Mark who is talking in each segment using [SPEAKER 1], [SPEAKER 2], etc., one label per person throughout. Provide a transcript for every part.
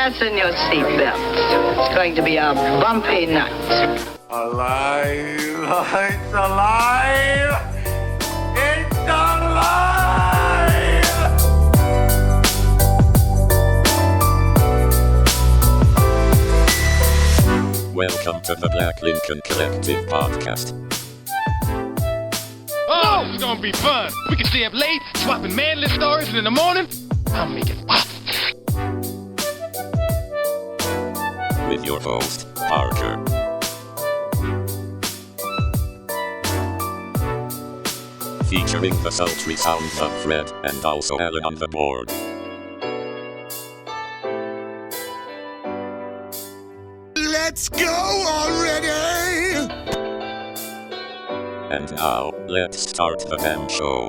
[SPEAKER 1] Fasten your seatbelts. It's going to be a bumpy night.
[SPEAKER 2] Alive! It's alive! It's alive!
[SPEAKER 3] Welcome to the Black Lincoln Collective Podcast.
[SPEAKER 4] Oh, this is gonna be fun. We can stay up late, swapping manly stories, and in the morning, I'll make it pop.
[SPEAKER 3] With your host, Parker. Featuring the sultry sounds of Fred and also Allan on the board.
[SPEAKER 2] Let's go already!
[SPEAKER 3] And now, let's start the damn show.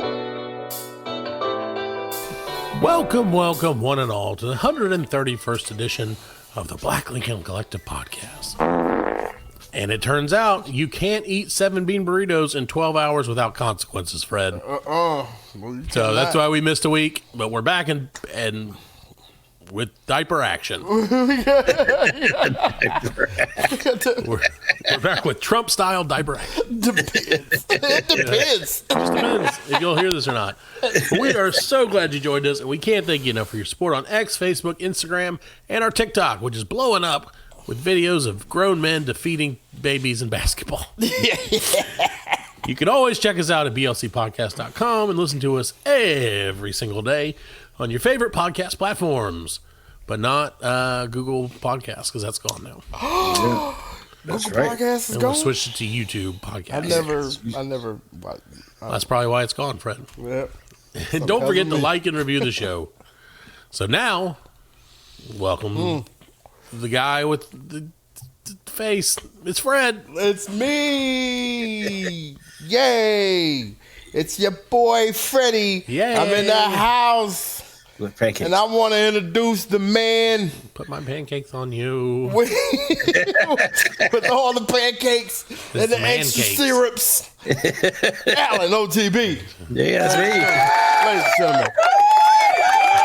[SPEAKER 5] Welcome, one and all, to the 131st edition of the Black Lincoln Collective Podcast. And it turns out you can't eat 7 bean burritos in 12 hours without consequences, Fred.
[SPEAKER 6] Well,
[SPEAKER 5] So that's why we missed a week, but we're back and with diaper action. We're back with Trump-style diaper action.
[SPEAKER 6] It depends.
[SPEAKER 5] Just depends if you'll hear this or not. But we are so glad you joined us, and we can't thank you enough for your support on X, Facebook, Instagram, and our TikTok, which is blowing up with videos of grown men defeating babies in basketball. You can always check us out at blcpodcast.com and listen to us every single day on your favorite podcast platforms, but not Google Podcasts, because that's gone now.
[SPEAKER 6] That's Google right. Podcast is
[SPEAKER 5] and
[SPEAKER 6] gone?
[SPEAKER 5] we'll switch it to YouTube Podcasts.
[SPEAKER 6] I never.
[SPEAKER 5] That's probably why it's gone, Fred.
[SPEAKER 6] Yep.
[SPEAKER 5] And don't forget to like and review the show. So now, welcome the guy with the face. It's Fred.
[SPEAKER 6] It's me. Yay. It's your boy, Freddie.
[SPEAKER 5] Yay.
[SPEAKER 6] I'm in the house.
[SPEAKER 7] With pancakes.
[SPEAKER 6] And I want to introduce the man
[SPEAKER 5] Put my pancakes on you.
[SPEAKER 6] with all the pancakes and the
[SPEAKER 5] man
[SPEAKER 6] extra
[SPEAKER 5] cakes.
[SPEAKER 6] syrups. Allan, OTB.
[SPEAKER 7] Yeah, that's me.
[SPEAKER 6] Ladies and gentlemen,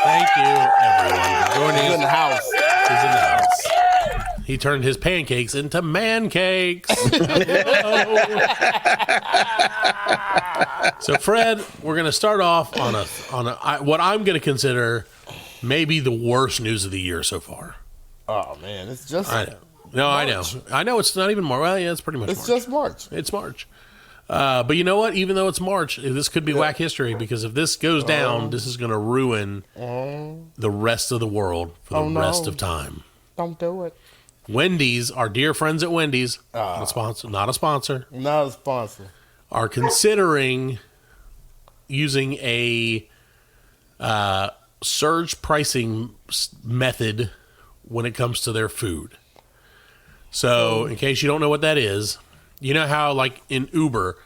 [SPEAKER 5] Thank you, everyone, for joining
[SPEAKER 6] he's in the
[SPEAKER 5] us.
[SPEAKER 6] house.
[SPEAKER 5] He's in the house. He turned his pancakes into man cakes. So, Fred, we're going to start off on what I'm going to consider maybe the worst news of the year so far.
[SPEAKER 6] Oh, man. It's just
[SPEAKER 5] I know. No,
[SPEAKER 6] March.
[SPEAKER 5] I know it's not even March. Well, yeah, it's pretty much
[SPEAKER 6] It's
[SPEAKER 5] March.
[SPEAKER 6] just March.
[SPEAKER 5] It's March. But you know what? Even though it's March, this could be whack history, because if this goes down, this is going to ruin the rest of the world for the rest of time.
[SPEAKER 6] Don't do it.
[SPEAKER 5] Wendy's, our dear friends at Wendy's, not a sponsor,
[SPEAKER 6] Not a sponsor.
[SPEAKER 5] are considering using a surge pricing method when it comes to their food. So, in case you don't know what that is, you know how, like, in Uber,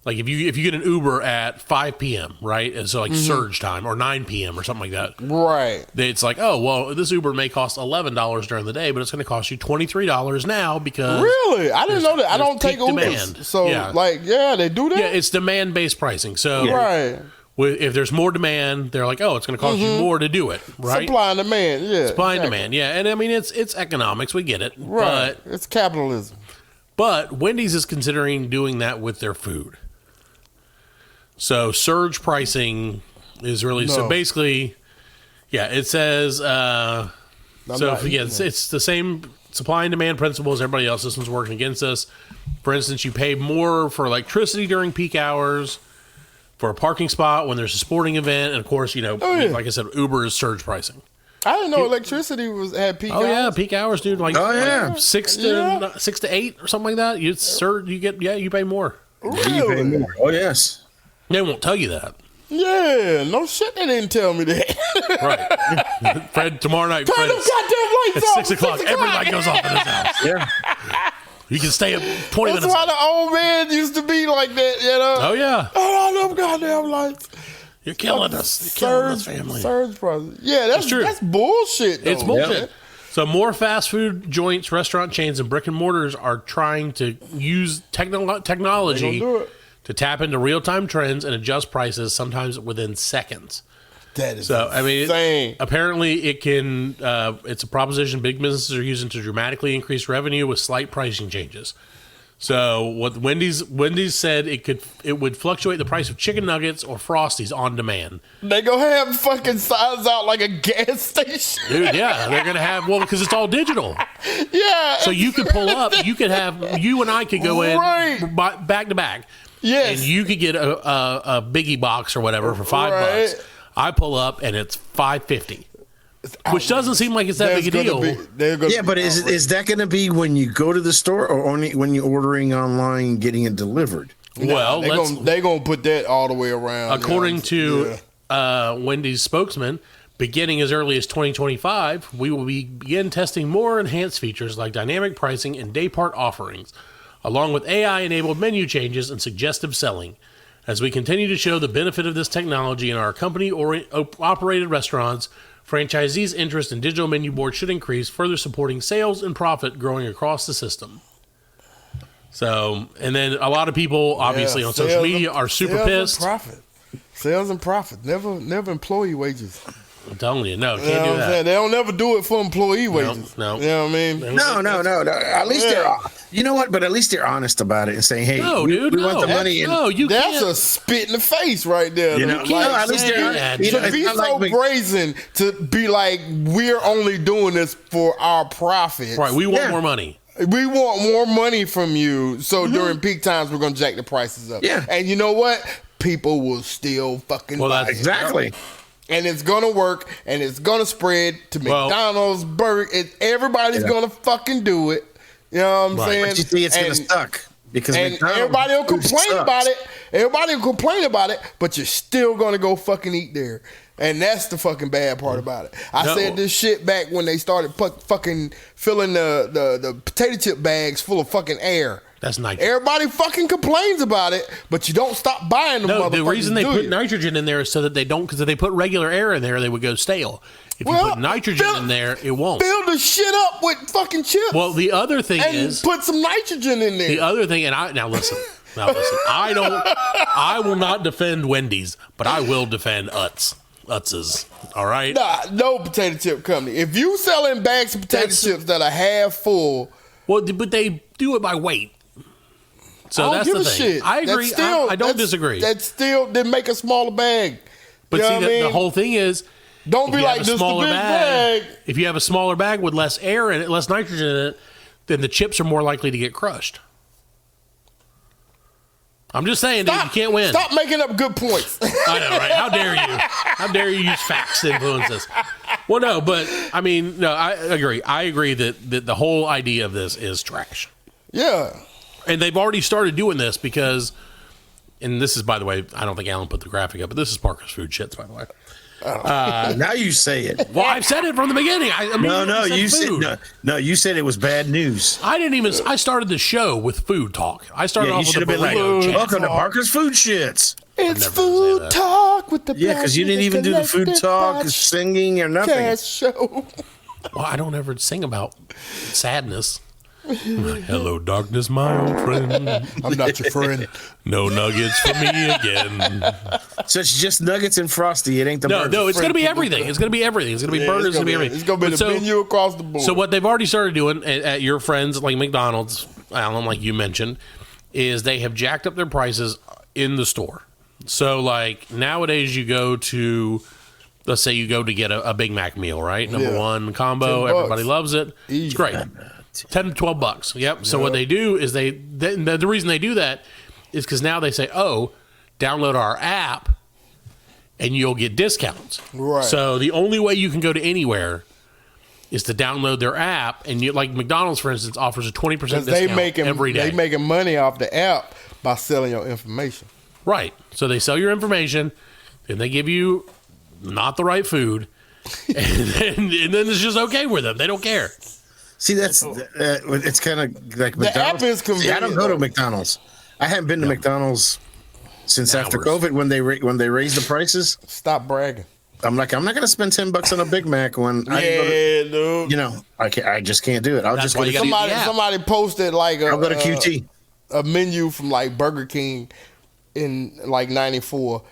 [SPEAKER 5] like if you get an Uber at 5 p.m., right? And so, like, surge time, or 9 p.m. or something like that.
[SPEAKER 6] Right.
[SPEAKER 5] It's like, oh, well, this Uber may cost $11 during the day, but it's going to cost you $23 now because...
[SPEAKER 6] Really? I didn't know that. I don't take
[SPEAKER 5] peak
[SPEAKER 6] Ubers.
[SPEAKER 5] demand.
[SPEAKER 6] So, they do that?
[SPEAKER 5] Yeah, it's demand-based pricing. So,
[SPEAKER 6] Right.
[SPEAKER 5] if there's more demand, they're like, oh, it's going to cost you more to do it, right?
[SPEAKER 6] Supply and demand, yeah.
[SPEAKER 5] Supply and
[SPEAKER 6] exactly.
[SPEAKER 5] demand, yeah. And I mean, it's economics, we get it.
[SPEAKER 6] Right. It's capitalism.
[SPEAKER 5] But Wendy's is considering doing that with their food. So surge pricing is really, so basically, yeah, it says, it's the same supply and demand principle as everybody else. This one's working against us. For instance, you pay more for electricity during peak hours, for a parking spot when there's a sporting event, and of course, like I said, Uber is surge pricing.
[SPEAKER 6] I didn't know electricity had peak hours.
[SPEAKER 5] Oh yeah, peak hours, dude. Like, like 6 to 8 or something like that. You pay more.
[SPEAKER 6] Really?
[SPEAKER 7] You pay more. Oh, yes.
[SPEAKER 5] They won't tell you that.
[SPEAKER 6] Yeah, no shit, they didn't tell me that.
[SPEAKER 5] Right. Fred, tomorrow night,
[SPEAKER 6] Turn
[SPEAKER 5] Fred,
[SPEAKER 6] them goddamn lights
[SPEAKER 5] at
[SPEAKER 6] off.
[SPEAKER 5] 6 o'clock, every light goes off in his house.
[SPEAKER 7] Yeah.
[SPEAKER 5] You can stay up 20
[SPEAKER 6] That's
[SPEAKER 5] minutes.
[SPEAKER 6] why the old man used to be like that, you know?
[SPEAKER 5] Oh yeah.
[SPEAKER 6] Oh, them goddamn lights.
[SPEAKER 5] You're killing us. You're killing us, family.
[SPEAKER 6] Surge process. Yeah, that's
[SPEAKER 5] true.
[SPEAKER 6] That's bullshit, though.
[SPEAKER 5] It's bullshit. So more fast food joints, restaurant chains, and brick and mortars are trying to use technology to tap into real-time trends and adjust prices, sometimes within seconds.
[SPEAKER 6] That is
[SPEAKER 5] So, I mean,
[SPEAKER 6] insane.
[SPEAKER 5] apparently it can, it's a proposition big businesses are using to dramatically increase revenue with slight pricing changes. So what Wendy's said it would fluctuate the price of chicken nuggets or Frosties on demand.
[SPEAKER 6] They gonna have fucking signs out like a gas station.
[SPEAKER 5] Dude, yeah, they're gonna have because it's all digital.
[SPEAKER 6] Yeah.
[SPEAKER 5] So you could pull up, you and I could go in back to back.
[SPEAKER 6] Yes.
[SPEAKER 5] And you could get a biggie box or whatever for $5. I pull up and it's $5.50. Which doesn't seem like it's that big a deal.
[SPEAKER 7] But is that going to be when you go to the store or only when you're ordering online, getting it delivered?
[SPEAKER 5] Well,
[SPEAKER 6] they're gonna put that all the way around.
[SPEAKER 5] According to Wendy's spokesman, beginning as early as 2025, we will begin testing more enhanced features like dynamic pricing and day-part offerings, along with AI-enabled menu changes and suggestive selling. As we continue to show the benefit of this technology in our company-operated restaurants, franchisees' interest in digital menu boards should increase, further supporting sales and profit growing across the system. So, and then a lot of people, obviously, on social media are super pissed.
[SPEAKER 6] Sales and profit. Never employee wages.
[SPEAKER 5] I'm telling you, no, can't do that.
[SPEAKER 6] They don't never do it for employee wages.
[SPEAKER 5] No.
[SPEAKER 6] You know what I mean?
[SPEAKER 7] No. At least they're, you know what? But at least they're honest about it and saying, "Hey, we want the money."
[SPEAKER 6] That's a spit in the face right there.
[SPEAKER 7] You know, at least they're
[SPEAKER 6] to be so brazen to be like, we're only doing this for our profits.
[SPEAKER 5] Right? We want more money.
[SPEAKER 6] We want more money from you. So during peak times, we're gonna jack the prices up.
[SPEAKER 7] Yeah.
[SPEAKER 6] And you know what? People will still fucking buy it.
[SPEAKER 7] Exactly.
[SPEAKER 6] And it's gonna work, and it's gonna spread to McDonald's, Burger. Everybody's gonna fucking do it. You know what I'm saying?
[SPEAKER 7] But you see, it's gonna suck because
[SPEAKER 6] everybody will complain about it. Everybody will complain about it, but you're still gonna go fucking eat there, and that's the fucking bad part about it. I said this shit back when they started fucking filling the potato chip bags full of fucking air.
[SPEAKER 5] That's nitrogen.
[SPEAKER 6] Everybody fucking complains about it, but you don't stop buying them.
[SPEAKER 5] No, the reason they put nitrogen in there is so that they don't, because if they put regular air in there, they would go stale. If you put nitrogen in there, it won't.
[SPEAKER 6] Fill the shit up with fucking chips.
[SPEAKER 5] Well, the other thing
[SPEAKER 6] is put some nitrogen in there.
[SPEAKER 5] The other thing, and now listen, I will not defend Wendy's, but I will defend Utz's. All right.
[SPEAKER 6] Nah, no potato chip company. If you selling bags of potato chips that are half full,
[SPEAKER 5] well, but they do it by weight. So that's the thing. Shit. I agree. I don't disagree.
[SPEAKER 6] That still didn't make a smaller bag.
[SPEAKER 5] But see, the whole thing is,
[SPEAKER 6] don't be like this the big bag.
[SPEAKER 5] If you have a smaller bag with less air in it, less nitrogen in it, then the chips are more likely to get crushed. I'm just saying, dude, you can't win.
[SPEAKER 6] Stop making up good points.
[SPEAKER 5] I know, right? How dare you? How dare you use facts to influence this? Well, no, but I mean, no, I agree. I agree that the whole idea of this is trash.
[SPEAKER 6] Yeah.
[SPEAKER 5] And they've already started doing this because, and this is, by the way, I don't think Allan put the graphic up, but this is Parker's Food Shits, by the way.
[SPEAKER 7] Now you say it.
[SPEAKER 5] Well, I've said it from the beginning.
[SPEAKER 7] You said it was bad news.
[SPEAKER 5] I started the show with food talk. I started off with the
[SPEAKER 7] welcome to Parker's Food Shits.
[SPEAKER 6] It's food talk with the
[SPEAKER 7] because you didn't even do the food talk, singing, or nothing.
[SPEAKER 6] Show.
[SPEAKER 5] Well, I don't ever sing about sadness. Hello, darkness, my old friend.
[SPEAKER 6] I'm not your friend.
[SPEAKER 5] No nuggets for me again.
[SPEAKER 7] So it's just nuggets and Frosty. It ain't the burger.
[SPEAKER 5] No, it's going to be everything. It's going to be everything. It's going to be burgers. It's going to be everything.
[SPEAKER 6] It's going to be the menu across the board.
[SPEAKER 5] So what they've already started doing at your friends like McDonald's, Allan, like you mentioned, is they have jacked up their prices in the store. So like nowadays you go to, let's say you go to get a Big Mac meal, right? Number one combo. Everybody loves it. It's great. $10 to $12. Yep. So what they do is the reason they do that is because now they say, download our app and you'll get discounts.
[SPEAKER 6] Right.
[SPEAKER 5] So the only way you can go to anywhere is to download their app, and you, like McDonald's, for instance, offers a 20% discount every day.
[SPEAKER 6] They making money off the app by selling your information.
[SPEAKER 5] Right. So they sell your information, and they give you not the right food, and then it's just okay with them. They don't care.
[SPEAKER 7] See, it's kind of like
[SPEAKER 6] the
[SPEAKER 7] McDonald's.
[SPEAKER 6] App is convenient.
[SPEAKER 7] See, I don't go to McDonald's. I haven't been to McDonald's since after COVID when they raised the prices.
[SPEAKER 6] Stop bragging.
[SPEAKER 7] I'm not going to spend $10 on a Big Mac when
[SPEAKER 6] dude.
[SPEAKER 7] You know, I just can't do it.
[SPEAKER 6] Somebody posted like
[SPEAKER 7] I'll go to QT.
[SPEAKER 6] A menu from like Burger King in like '94,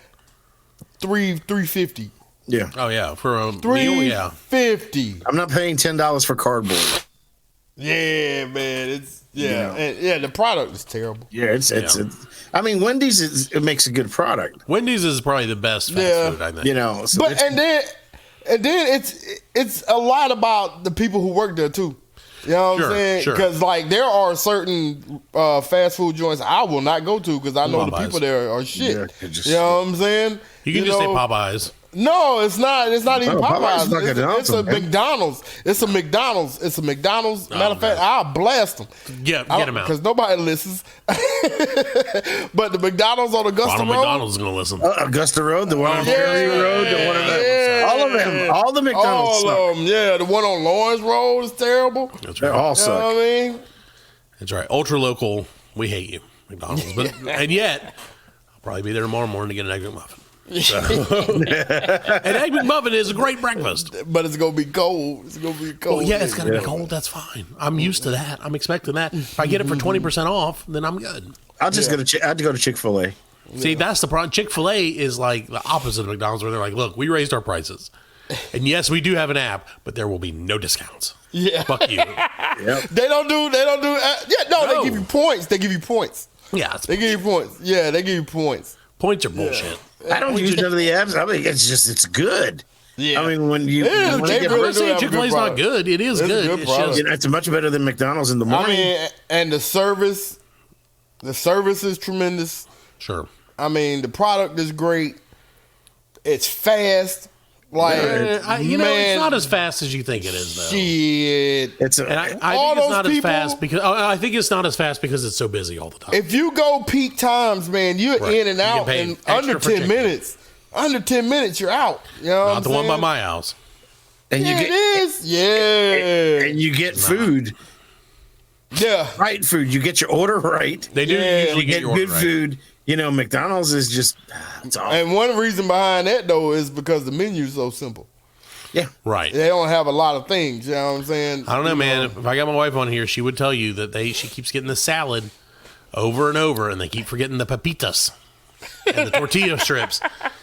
[SPEAKER 6] $3.50.
[SPEAKER 7] Yeah.
[SPEAKER 5] Oh yeah, for a meal, yeah.
[SPEAKER 6] $3.50.
[SPEAKER 7] I'm not paying $10 for cardboard.
[SPEAKER 6] Yeah, man. It's the product is terrible.
[SPEAKER 7] Yeah, it's I mean, Wendy's it makes a good product.
[SPEAKER 5] Wendy's is probably the best fast food, I think.
[SPEAKER 7] You know, so
[SPEAKER 6] But and then it's a lot about the people who work there too. You know what I'm saying?
[SPEAKER 5] Sure.
[SPEAKER 6] Because like there are certain fast food joints I will not go to because I know the
[SPEAKER 5] Popeyes.
[SPEAKER 6] people there are shit.
[SPEAKER 7] Yeah,
[SPEAKER 6] you know what I'm saying?
[SPEAKER 5] You can just say Popeyes.
[SPEAKER 6] No, it's not. It's not even
[SPEAKER 7] Popeyes
[SPEAKER 6] Popeyes.
[SPEAKER 7] is fucking
[SPEAKER 6] It's a
[SPEAKER 7] awesome, man.
[SPEAKER 6] McDonald's. It's a McDonald's. It's a McDonald's. Matter of fact, I'll blast them.
[SPEAKER 5] Get them out.
[SPEAKER 6] Because nobody listens. But the McDonald's on Augusta
[SPEAKER 5] Ronald
[SPEAKER 6] Road.
[SPEAKER 5] McDonald's is going to listen.
[SPEAKER 7] Augusta Road, the one on
[SPEAKER 6] Yeah,
[SPEAKER 7] Perry Road, the one on all of them, all the McDonald's suck.
[SPEAKER 6] All of them, yeah. The one on Lawrence Road is terrible.
[SPEAKER 5] That's
[SPEAKER 7] They
[SPEAKER 5] right.
[SPEAKER 7] all
[SPEAKER 6] You know
[SPEAKER 7] suck.
[SPEAKER 6] what I mean?
[SPEAKER 5] That's right. Ultra local, we hate you, McDonald's. But and yet, I'll probably be there tomorrow morning to get an Egg McMuffin. So. An Egg McMuffin is a great breakfast.
[SPEAKER 6] But it's gonna be cold. It's gonna be cold.
[SPEAKER 5] Well, yeah, it's gonna be cold. That's fine. I'm used to that. I'm expecting that. If I get it for 20% off, then I'm good.
[SPEAKER 7] I'll just go to I'd go to Chick-fil-A.
[SPEAKER 5] See, that's the problem. Chick-fil-A is like the opposite of McDonald's, where they're like, "Look, we raised our prices, and yes, we do have an app, but there will be no discounts."
[SPEAKER 6] Yeah.
[SPEAKER 5] Fuck you.
[SPEAKER 7] Yep.
[SPEAKER 6] They don't do.
[SPEAKER 5] No.
[SPEAKER 6] They give you points. They give you points.
[SPEAKER 5] Yeah, it's
[SPEAKER 6] They give you points. Yeah, they give you points.
[SPEAKER 5] points are bullshit.
[SPEAKER 7] I don't use none of the apps. I mean, it's good.
[SPEAKER 6] Yeah.
[SPEAKER 7] I mean, when you,
[SPEAKER 6] Yeah,
[SPEAKER 7] when you
[SPEAKER 6] they
[SPEAKER 7] get
[SPEAKER 6] really
[SPEAKER 5] I'm not saying
[SPEAKER 6] have a good
[SPEAKER 5] Chick-fil-A's not
[SPEAKER 6] product.
[SPEAKER 5] good. It is
[SPEAKER 6] It's a
[SPEAKER 5] good.
[SPEAKER 6] good
[SPEAKER 5] It's
[SPEAKER 6] product.
[SPEAKER 5] just,
[SPEAKER 7] it's much better than McDonald's in the
[SPEAKER 6] I
[SPEAKER 7] morning.
[SPEAKER 6] mean, and the service is tremendous.
[SPEAKER 5] sure.
[SPEAKER 6] I mean, the product is great. It's fast. Like,
[SPEAKER 5] it's not as fast as you think it is, though.
[SPEAKER 6] shit.
[SPEAKER 7] It's
[SPEAKER 5] And I
[SPEAKER 6] All
[SPEAKER 5] think it's
[SPEAKER 6] those
[SPEAKER 5] not as
[SPEAKER 6] people-
[SPEAKER 5] fast because I think it's not as fast because it's so busy all the time.
[SPEAKER 6] If you go peak times, man, you're
[SPEAKER 5] Right.
[SPEAKER 6] in and
[SPEAKER 5] You get
[SPEAKER 6] out
[SPEAKER 5] paid
[SPEAKER 6] in
[SPEAKER 5] extra
[SPEAKER 6] under
[SPEAKER 5] for
[SPEAKER 6] 10
[SPEAKER 5] chicken.
[SPEAKER 6] minutes. Under 10 minutes, you're out. You know what
[SPEAKER 5] Not
[SPEAKER 6] I'm
[SPEAKER 5] the one by
[SPEAKER 6] saying?
[SPEAKER 5] my house.
[SPEAKER 7] and you
[SPEAKER 6] Yeah,
[SPEAKER 7] get
[SPEAKER 6] it is. Yeah.
[SPEAKER 7] and you get food,
[SPEAKER 6] Yeah.
[SPEAKER 7] right food. You get your order right.
[SPEAKER 5] They do
[SPEAKER 6] Yeah.
[SPEAKER 5] usually
[SPEAKER 7] You
[SPEAKER 5] get
[SPEAKER 7] get
[SPEAKER 5] your order
[SPEAKER 7] good
[SPEAKER 5] right.
[SPEAKER 7] food. You know, McDonald's is just it's awful.
[SPEAKER 6] And one reason behind that, though, is because the menu is so simple.
[SPEAKER 7] Yeah.
[SPEAKER 5] Right.
[SPEAKER 6] They don't have a lot of things. You know what I'm saying?
[SPEAKER 5] I don't know, man. If I got my wife on here, she would tell you that she keeps getting the salad over and over, and they keep forgetting the papitas and the tortilla strips.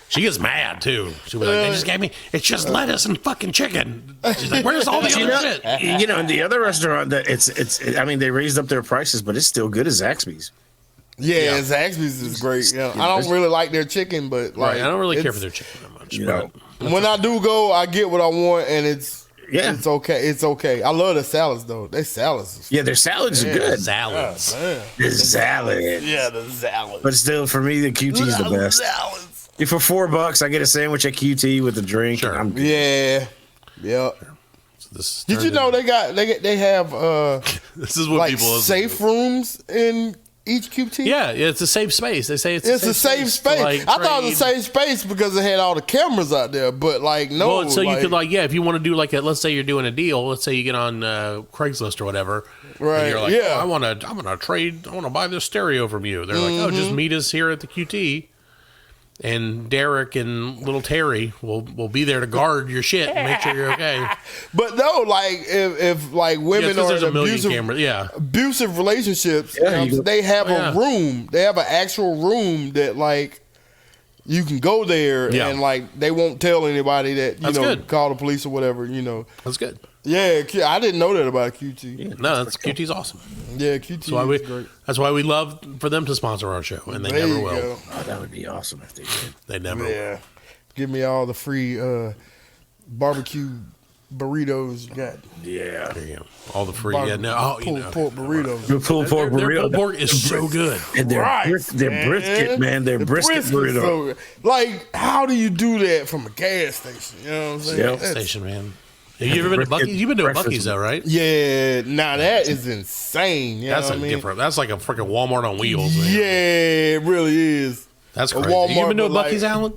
[SPEAKER 5] She gets mad too. She'll be like, "They just gave me it's just lettuce and fucking chicken." She's like, "Where's all the
[SPEAKER 7] You
[SPEAKER 5] other
[SPEAKER 7] know,
[SPEAKER 5] shit?"
[SPEAKER 7] you know, in the other restaurant that I mean, they raised up their prices, but it's still good as Zaxby's.
[SPEAKER 6] Yeah, Zaxby's is great. Yeah, I don't really like their chicken, but like,
[SPEAKER 5] Right. I don't really care
[SPEAKER 6] it's-
[SPEAKER 5] for their chicken that much.
[SPEAKER 7] You
[SPEAKER 5] but
[SPEAKER 7] know,
[SPEAKER 6] When I do go, I get what I want, and it's okay. It's okay. I love the salads though. They salads.
[SPEAKER 7] yeah, their salads are good.
[SPEAKER 5] salads.
[SPEAKER 7] The salad.
[SPEAKER 6] Yeah, the salads.
[SPEAKER 7] But still, for me, the QT is the best.
[SPEAKER 6] Salads.
[SPEAKER 7] If for $4, I get a sandwich at QT with a drink.
[SPEAKER 5] Sure.
[SPEAKER 7] And I'm good.
[SPEAKER 6] Yeah. Yep.
[SPEAKER 5] This
[SPEAKER 6] Did you know they have
[SPEAKER 5] this is what
[SPEAKER 6] like
[SPEAKER 5] people
[SPEAKER 6] safe rooms in each QT?
[SPEAKER 5] Yeah, it's a safe space. They say it's
[SPEAKER 6] It's a safe space.
[SPEAKER 5] to, like,
[SPEAKER 6] I thought it was a
[SPEAKER 5] trade.
[SPEAKER 6] safe space because it had all the cameras out there, but like no.
[SPEAKER 5] Well, so you could if you want to do like let's say you're doing a deal. Let's say you get on Craigslist or whatever.
[SPEAKER 6] Right,
[SPEAKER 5] And you're like,
[SPEAKER 6] yeah.
[SPEAKER 5] I want to trade. I want to buy this stereo from you. They're like, oh, just meet us here at the QT, and Derek and little Terry will be there to guard your shit and make sure you're okay.
[SPEAKER 6] But no, like if like women
[SPEAKER 5] Because
[SPEAKER 6] are
[SPEAKER 5] there's
[SPEAKER 6] in
[SPEAKER 5] a million
[SPEAKER 6] abusive,
[SPEAKER 5] cameras. Yeah,
[SPEAKER 6] abusive relationships,
[SPEAKER 7] Yeah, you go-
[SPEAKER 6] they have
[SPEAKER 5] Yeah.
[SPEAKER 6] a room. They have an actual room that like you can go there
[SPEAKER 5] Yeah.
[SPEAKER 6] and like they won't tell anybody that
[SPEAKER 5] That's good.
[SPEAKER 6] call the police or whatever.
[SPEAKER 5] that's good.
[SPEAKER 6] Yeah, I didn't know that about QT.
[SPEAKER 5] No, that's QT's awesome.
[SPEAKER 6] Yeah, QT
[SPEAKER 5] That's why we.
[SPEAKER 6] is great.
[SPEAKER 5] That's why we love for them to sponsor our show, and they
[SPEAKER 6] There
[SPEAKER 5] never
[SPEAKER 6] you
[SPEAKER 5] will.
[SPEAKER 6] go.
[SPEAKER 7] Oh, that would be awesome if they did.
[SPEAKER 5] They never will.
[SPEAKER 6] Yeah, give me all the free barbecue burritos you got.
[SPEAKER 7] Yeah.
[SPEAKER 5] There you go. All the free.
[SPEAKER 6] Bar-
[SPEAKER 5] Yeah, no.
[SPEAKER 6] pulled pork burritos.
[SPEAKER 7] The pulled pork
[SPEAKER 5] Their
[SPEAKER 7] burrito.
[SPEAKER 5] pulled pork is so good.
[SPEAKER 7] And their,
[SPEAKER 6] Right,
[SPEAKER 7] their brisket, man. Their
[SPEAKER 6] The
[SPEAKER 7] brisket
[SPEAKER 6] brisket's
[SPEAKER 7] burrito.
[SPEAKER 6] so good. Like, how do you do that from a gas station? You know what I'm saying?
[SPEAKER 7] Yep.
[SPEAKER 6] That's-
[SPEAKER 5] Station, man. Have you ever been to
[SPEAKER 7] Brisket
[SPEAKER 5] Buc-ee's? You've been to a
[SPEAKER 7] breakfast.
[SPEAKER 5] Buc-ee's though, right?
[SPEAKER 6] Yeah, now that is insane. You
[SPEAKER 5] That's
[SPEAKER 6] know what I mean?
[SPEAKER 5] different. That's like a freaking Walmart on wheels. Man.
[SPEAKER 6] Yeah, it really is.
[SPEAKER 5] That's
[SPEAKER 6] A
[SPEAKER 5] crazy.
[SPEAKER 6] Walmart,
[SPEAKER 5] you been to a
[SPEAKER 6] but like-
[SPEAKER 5] Buc-ee's, Allan?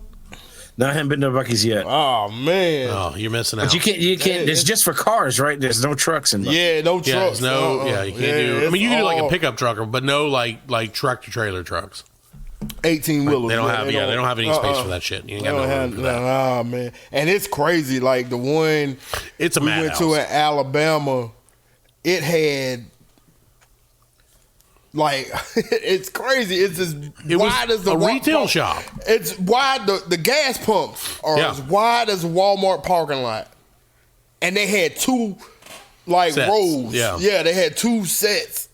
[SPEAKER 7] No, I haven't been to Buc-ee's yet.
[SPEAKER 6] Oh man.
[SPEAKER 5] Oh, you're missing out.
[SPEAKER 7] But you can't. It's just for cars, right? There's no trucks in Buc-ee's.
[SPEAKER 6] Yeah, no
[SPEAKER 5] Yeah,
[SPEAKER 6] trucks.
[SPEAKER 5] there's no. Yeah, you can't do. I mean, you can do like a pickup truck, but no like tractor trailer trucks.
[SPEAKER 6] 18 wheelers.
[SPEAKER 5] They don't have. Yeah, they don't have any space for that shit. You ain't got no room for that.
[SPEAKER 6] Nah, man. And it's crazy. Like the one
[SPEAKER 5] It's a
[SPEAKER 6] we went to
[SPEAKER 5] madhouse.
[SPEAKER 6] in Alabama, it had Like, it's crazy. It's as wide as the
[SPEAKER 5] retail shop.
[SPEAKER 6] It's wide. The gas pumps are as wide as a Walmart parking lot. And they had 2 like
[SPEAKER 5] sets.
[SPEAKER 6] rows.
[SPEAKER 5] Yeah,
[SPEAKER 6] they had 2 sets.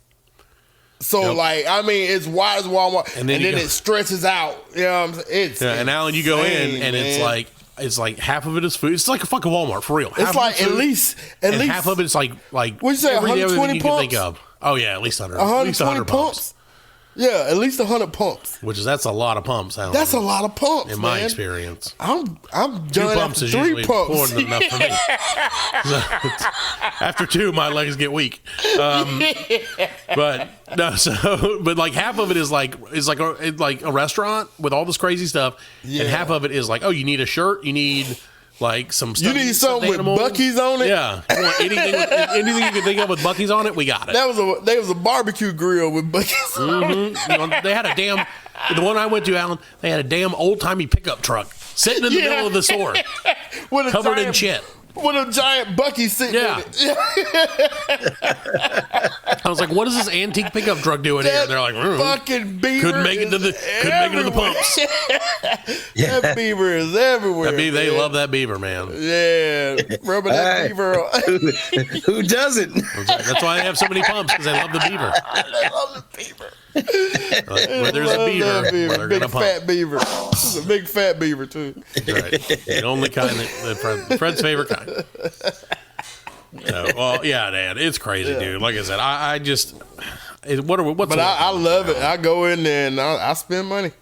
[SPEAKER 6] So like, I mean, it's wide as Walmart, and then it stretches out. You know what I'm saying? It's
[SPEAKER 5] and Allan, you go in, and
[SPEAKER 6] man.
[SPEAKER 5] it's like half of it is food. It's like a fucking Walmart for real.
[SPEAKER 6] It's like at least
[SPEAKER 5] half of it's like
[SPEAKER 6] what'd you say,
[SPEAKER 5] every
[SPEAKER 6] 120
[SPEAKER 5] other thing you can think
[SPEAKER 6] pumps?
[SPEAKER 5] of. Oh yeah, at least 100.
[SPEAKER 6] 120 pumps. Yeah, at least 100 pumps.
[SPEAKER 5] That's a lot of pumps, Allan.
[SPEAKER 6] That's a lot of pumps,
[SPEAKER 5] in my experience.
[SPEAKER 6] I'm
[SPEAKER 5] 2
[SPEAKER 6] done
[SPEAKER 5] pumps
[SPEAKER 6] after
[SPEAKER 5] is
[SPEAKER 6] 3
[SPEAKER 5] usually
[SPEAKER 6] pumps.
[SPEAKER 5] more than enough for me. So, after 2, my legs get weak. But no, but like half of it is like a restaurant with all this crazy stuff, and half of it is like, oh, you need a shirt, you need like some stuff.
[SPEAKER 6] You need something with Buc-ee's on it?
[SPEAKER 5] Yeah. You want anything you can think of with Buc-ee's on it, we got it.
[SPEAKER 6] There was a barbecue grill with Buc-ee's on it.
[SPEAKER 5] You know, they had the one I went to, Allan, they had a damn old-timey pickup truck sitting in the middle of the store. Covered in shit.
[SPEAKER 6] With a giant Buc-ee sitting in it.
[SPEAKER 5] I was like, what is this antique pickup truck doing here? And they're like,
[SPEAKER 6] fucking beaver
[SPEAKER 5] couldn't make it to the pumps.
[SPEAKER 6] That beaver is everywhere.
[SPEAKER 5] They love that beaver, man.
[SPEAKER 6] Yeah, rubbing that beaver.
[SPEAKER 7] Who doesn't?
[SPEAKER 5] That's why they have so many pumps, because they love the beaver.
[SPEAKER 6] I love the beaver.
[SPEAKER 5] Like, where there's a beaver, they're
[SPEAKER 6] big
[SPEAKER 5] gonna pump.
[SPEAKER 6] fat beaver. It's a big fat beaver too.
[SPEAKER 5] Right. The only kind Fred's favorite kind. So, well, yeah, Dad, it's crazy, dude. Like I said, I just what's.
[SPEAKER 6] But I love it. I go in there and I spend money.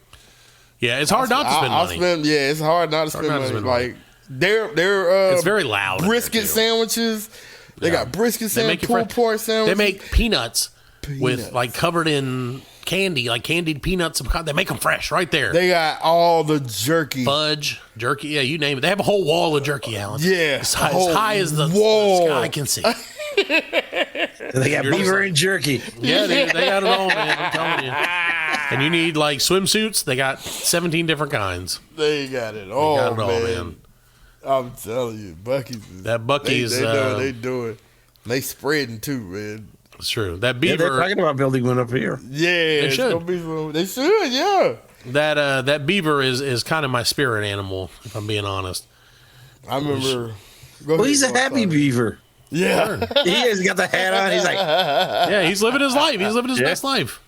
[SPEAKER 5] Yeah, it's hard not to spend money.
[SPEAKER 6] It's hard not to spend money. Like they're
[SPEAKER 5] it's very loud.
[SPEAKER 6] Brisket sandwiches. They got brisket sandwiches, pulled pork sandwiches.
[SPEAKER 5] They make peanuts with like covered in candy, like candied peanuts. They make them fresh right there.
[SPEAKER 6] They got all the jerky,
[SPEAKER 5] fudge, jerky. Yeah, you name it. They have a whole wall of jerky, Allan.
[SPEAKER 6] Yeah,
[SPEAKER 5] as high as the sky can see.
[SPEAKER 7] They got beaver and jerky.
[SPEAKER 5] Yeah, they got it all, man. I'm telling you. And you need like swimsuits. They got 17 different kinds.
[SPEAKER 6] They got it all.
[SPEAKER 5] They got it all, man.
[SPEAKER 6] I'm telling you, Buc-ee's.
[SPEAKER 5] That Buc-ee's.
[SPEAKER 6] They do it. They spreading too, man.
[SPEAKER 5] It's true. That beaver.
[SPEAKER 7] They're talking about building one up here.
[SPEAKER 6] Yeah,
[SPEAKER 5] they should.
[SPEAKER 6] They should. Yeah.
[SPEAKER 5] That beaver is kind of my spirit animal, if I'm being honest.
[SPEAKER 6] I remember.
[SPEAKER 7] Well, he's a happy beaver.
[SPEAKER 6] Yeah,
[SPEAKER 7] he has got the hat on. He's like,
[SPEAKER 5] yeah, he's living his life. He's living his best life.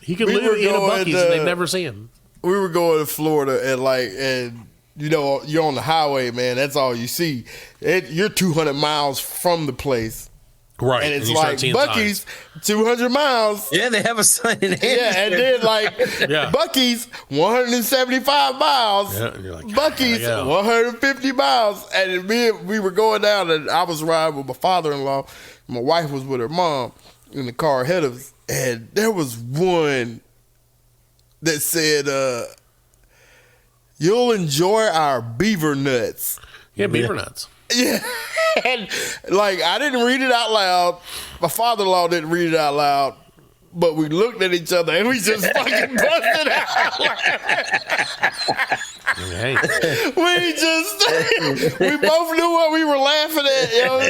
[SPEAKER 5] He could live in a Buc-ee's and they'd never see him.
[SPEAKER 6] We were going to Florida and you know, you're on the highway, man. That's all you see. You're 200 miles from the place.
[SPEAKER 5] Right.
[SPEAKER 6] And it's like Buc-ee's 200 miles.
[SPEAKER 7] Yeah, they have a sign in hand.
[SPEAKER 6] Yeah, and then like Buc-ee's 175 miles.
[SPEAKER 5] Yeah, and you're like,
[SPEAKER 6] Buc-ee's 150 miles. And we were going down and I was riding with my father-in-law. My wife was with her mom in the car ahead of us. And there was one that said, you'll enjoy our beaver nuts.
[SPEAKER 5] Yeah, beaver nuts.
[SPEAKER 6] Yeah. And like, I didn't read it out loud. My father-in-law didn't read it out loud. But we looked at each other and we just fucking busted out.
[SPEAKER 5] Hey.
[SPEAKER 6] We both knew what we were laughing at, you know?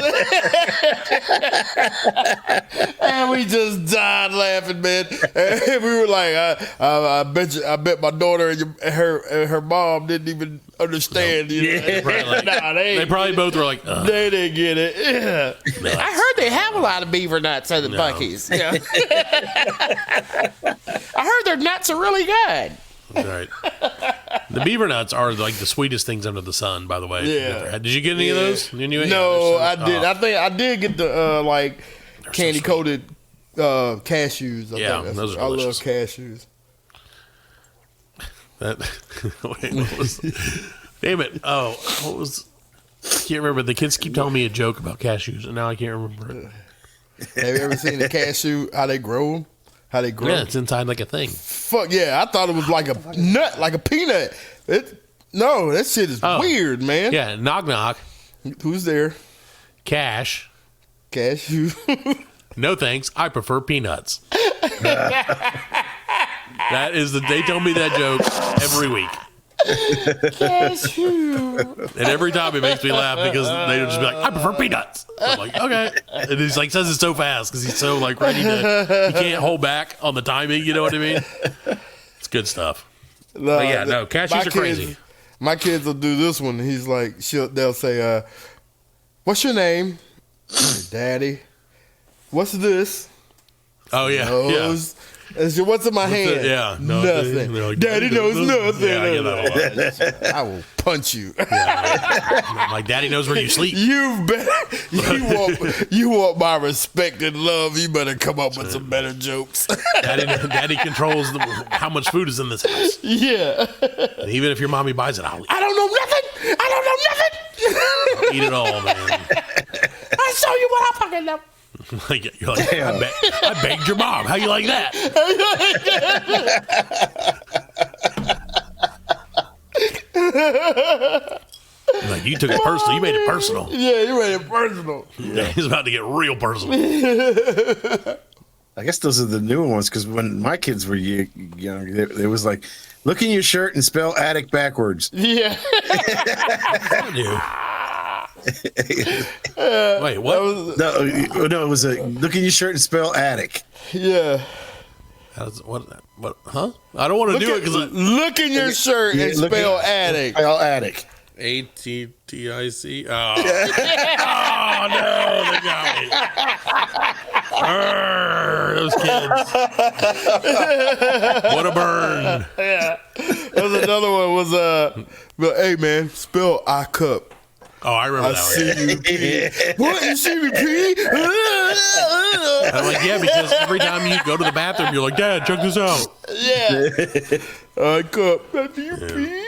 [SPEAKER 6] And we just died laughing, man. And we were like, I bet my daughter and her mom didn't even understand. You know?
[SPEAKER 5] They probably both were like, ugh.
[SPEAKER 6] They didn't get it. Yeah.
[SPEAKER 8] I heard they have a lot of beaver nuts at the Buc-ee's. Yeah. I heard their nuts are really good.
[SPEAKER 5] Right. The beaver nuts are like the sweetest things under the sun, by the way.
[SPEAKER 6] Yeah.
[SPEAKER 5] Did you get any of those?
[SPEAKER 6] No, I did. I think I did get the like candy coated cashews.
[SPEAKER 5] Those are delicious.
[SPEAKER 6] I love cashews.
[SPEAKER 5] Wait, what was? Damn it! Oh, what was? I can't remember. The kids keep telling me a joke about cashews, and now I can't remember it.
[SPEAKER 6] Have you ever seen the cashew? How they grow them? How they grow?
[SPEAKER 5] Yeah, it's inside like a thing.
[SPEAKER 6] Fuck yeah! I thought it was like a nut, like a peanut. No, that shit is weird, man.
[SPEAKER 5] Yeah, knock knock.
[SPEAKER 6] Who's there?
[SPEAKER 5] Cashew. No thanks. I prefer peanuts. That is they tell me that joke every week.
[SPEAKER 6] Cashew.
[SPEAKER 5] And every time it makes me laugh because they just be like, I prefer peanuts. I'm like, okay. And he's like, says it so fast because he's so like ready to, he can't hold back on the timing. You know what I mean? It's good stuff.
[SPEAKER 6] No,
[SPEAKER 5] But yeah, no, cashews are crazy.
[SPEAKER 6] My kids will do this one. He's like, they'll say, what's your name? Daddy. What's this?
[SPEAKER 5] Oh, yeah.
[SPEAKER 6] Nose. Yeah. What's in my hand? Nothing.
[SPEAKER 5] Like,
[SPEAKER 6] Daddy knows nothing.
[SPEAKER 5] Yeah, I get that a lot.
[SPEAKER 6] I will punch you.
[SPEAKER 5] I'm like, Daddy knows where you sleep.
[SPEAKER 6] You better. You want my respect and love. You better come up with some better jokes.
[SPEAKER 5] Daddy controls how much food is in this house.
[SPEAKER 6] Yeah.
[SPEAKER 5] And even if your mommy buys it, I'll eat.
[SPEAKER 6] I don't know nothing.
[SPEAKER 5] I'll eat it all, man.
[SPEAKER 6] I show you what I fucking know.
[SPEAKER 5] Like, you're like, I begged your mom. How you like that? Like, you took it personal. You made it personal.
[SPEAKER 6] Yeah, you made it personal.
[SPEAKER 5] Yeah, he's about to get real personal.
[SPEAKER 7] I guess those are the newer ones because when my kids were young, it was like, look in your shirt and spell attic backwards.
[SPEAKER 6] Yeah.
[SPEAKER 5] Wait, what?
[SPEAKER 7] No, it was a look in your shirt and spell attic.
[SPEAKER 6] Yeah.
[SPEAKER 5] What? Huh? I don't want to do it because
[SPEAKER 6] look in your shirt and spell attic.
[SPEAKER 7] Spell attic.
[SPEAKER 5] ATTIC. Oh. Oh no, they got me. Those kids. What a burn.
[SPEAKER 6] Yeah. There's another one was hey man, spell I cup.
[SPEAKER 5] Oh, I remember that one.
[SPEAKER 6] I see you pee. What? You see me pee?
[SPEAKER 5] I'm like, yeah, because every time you go to the bathroom, you're like, Dad, check this out.
[SPEAKER 6] Yeah. I cup. Do you pee?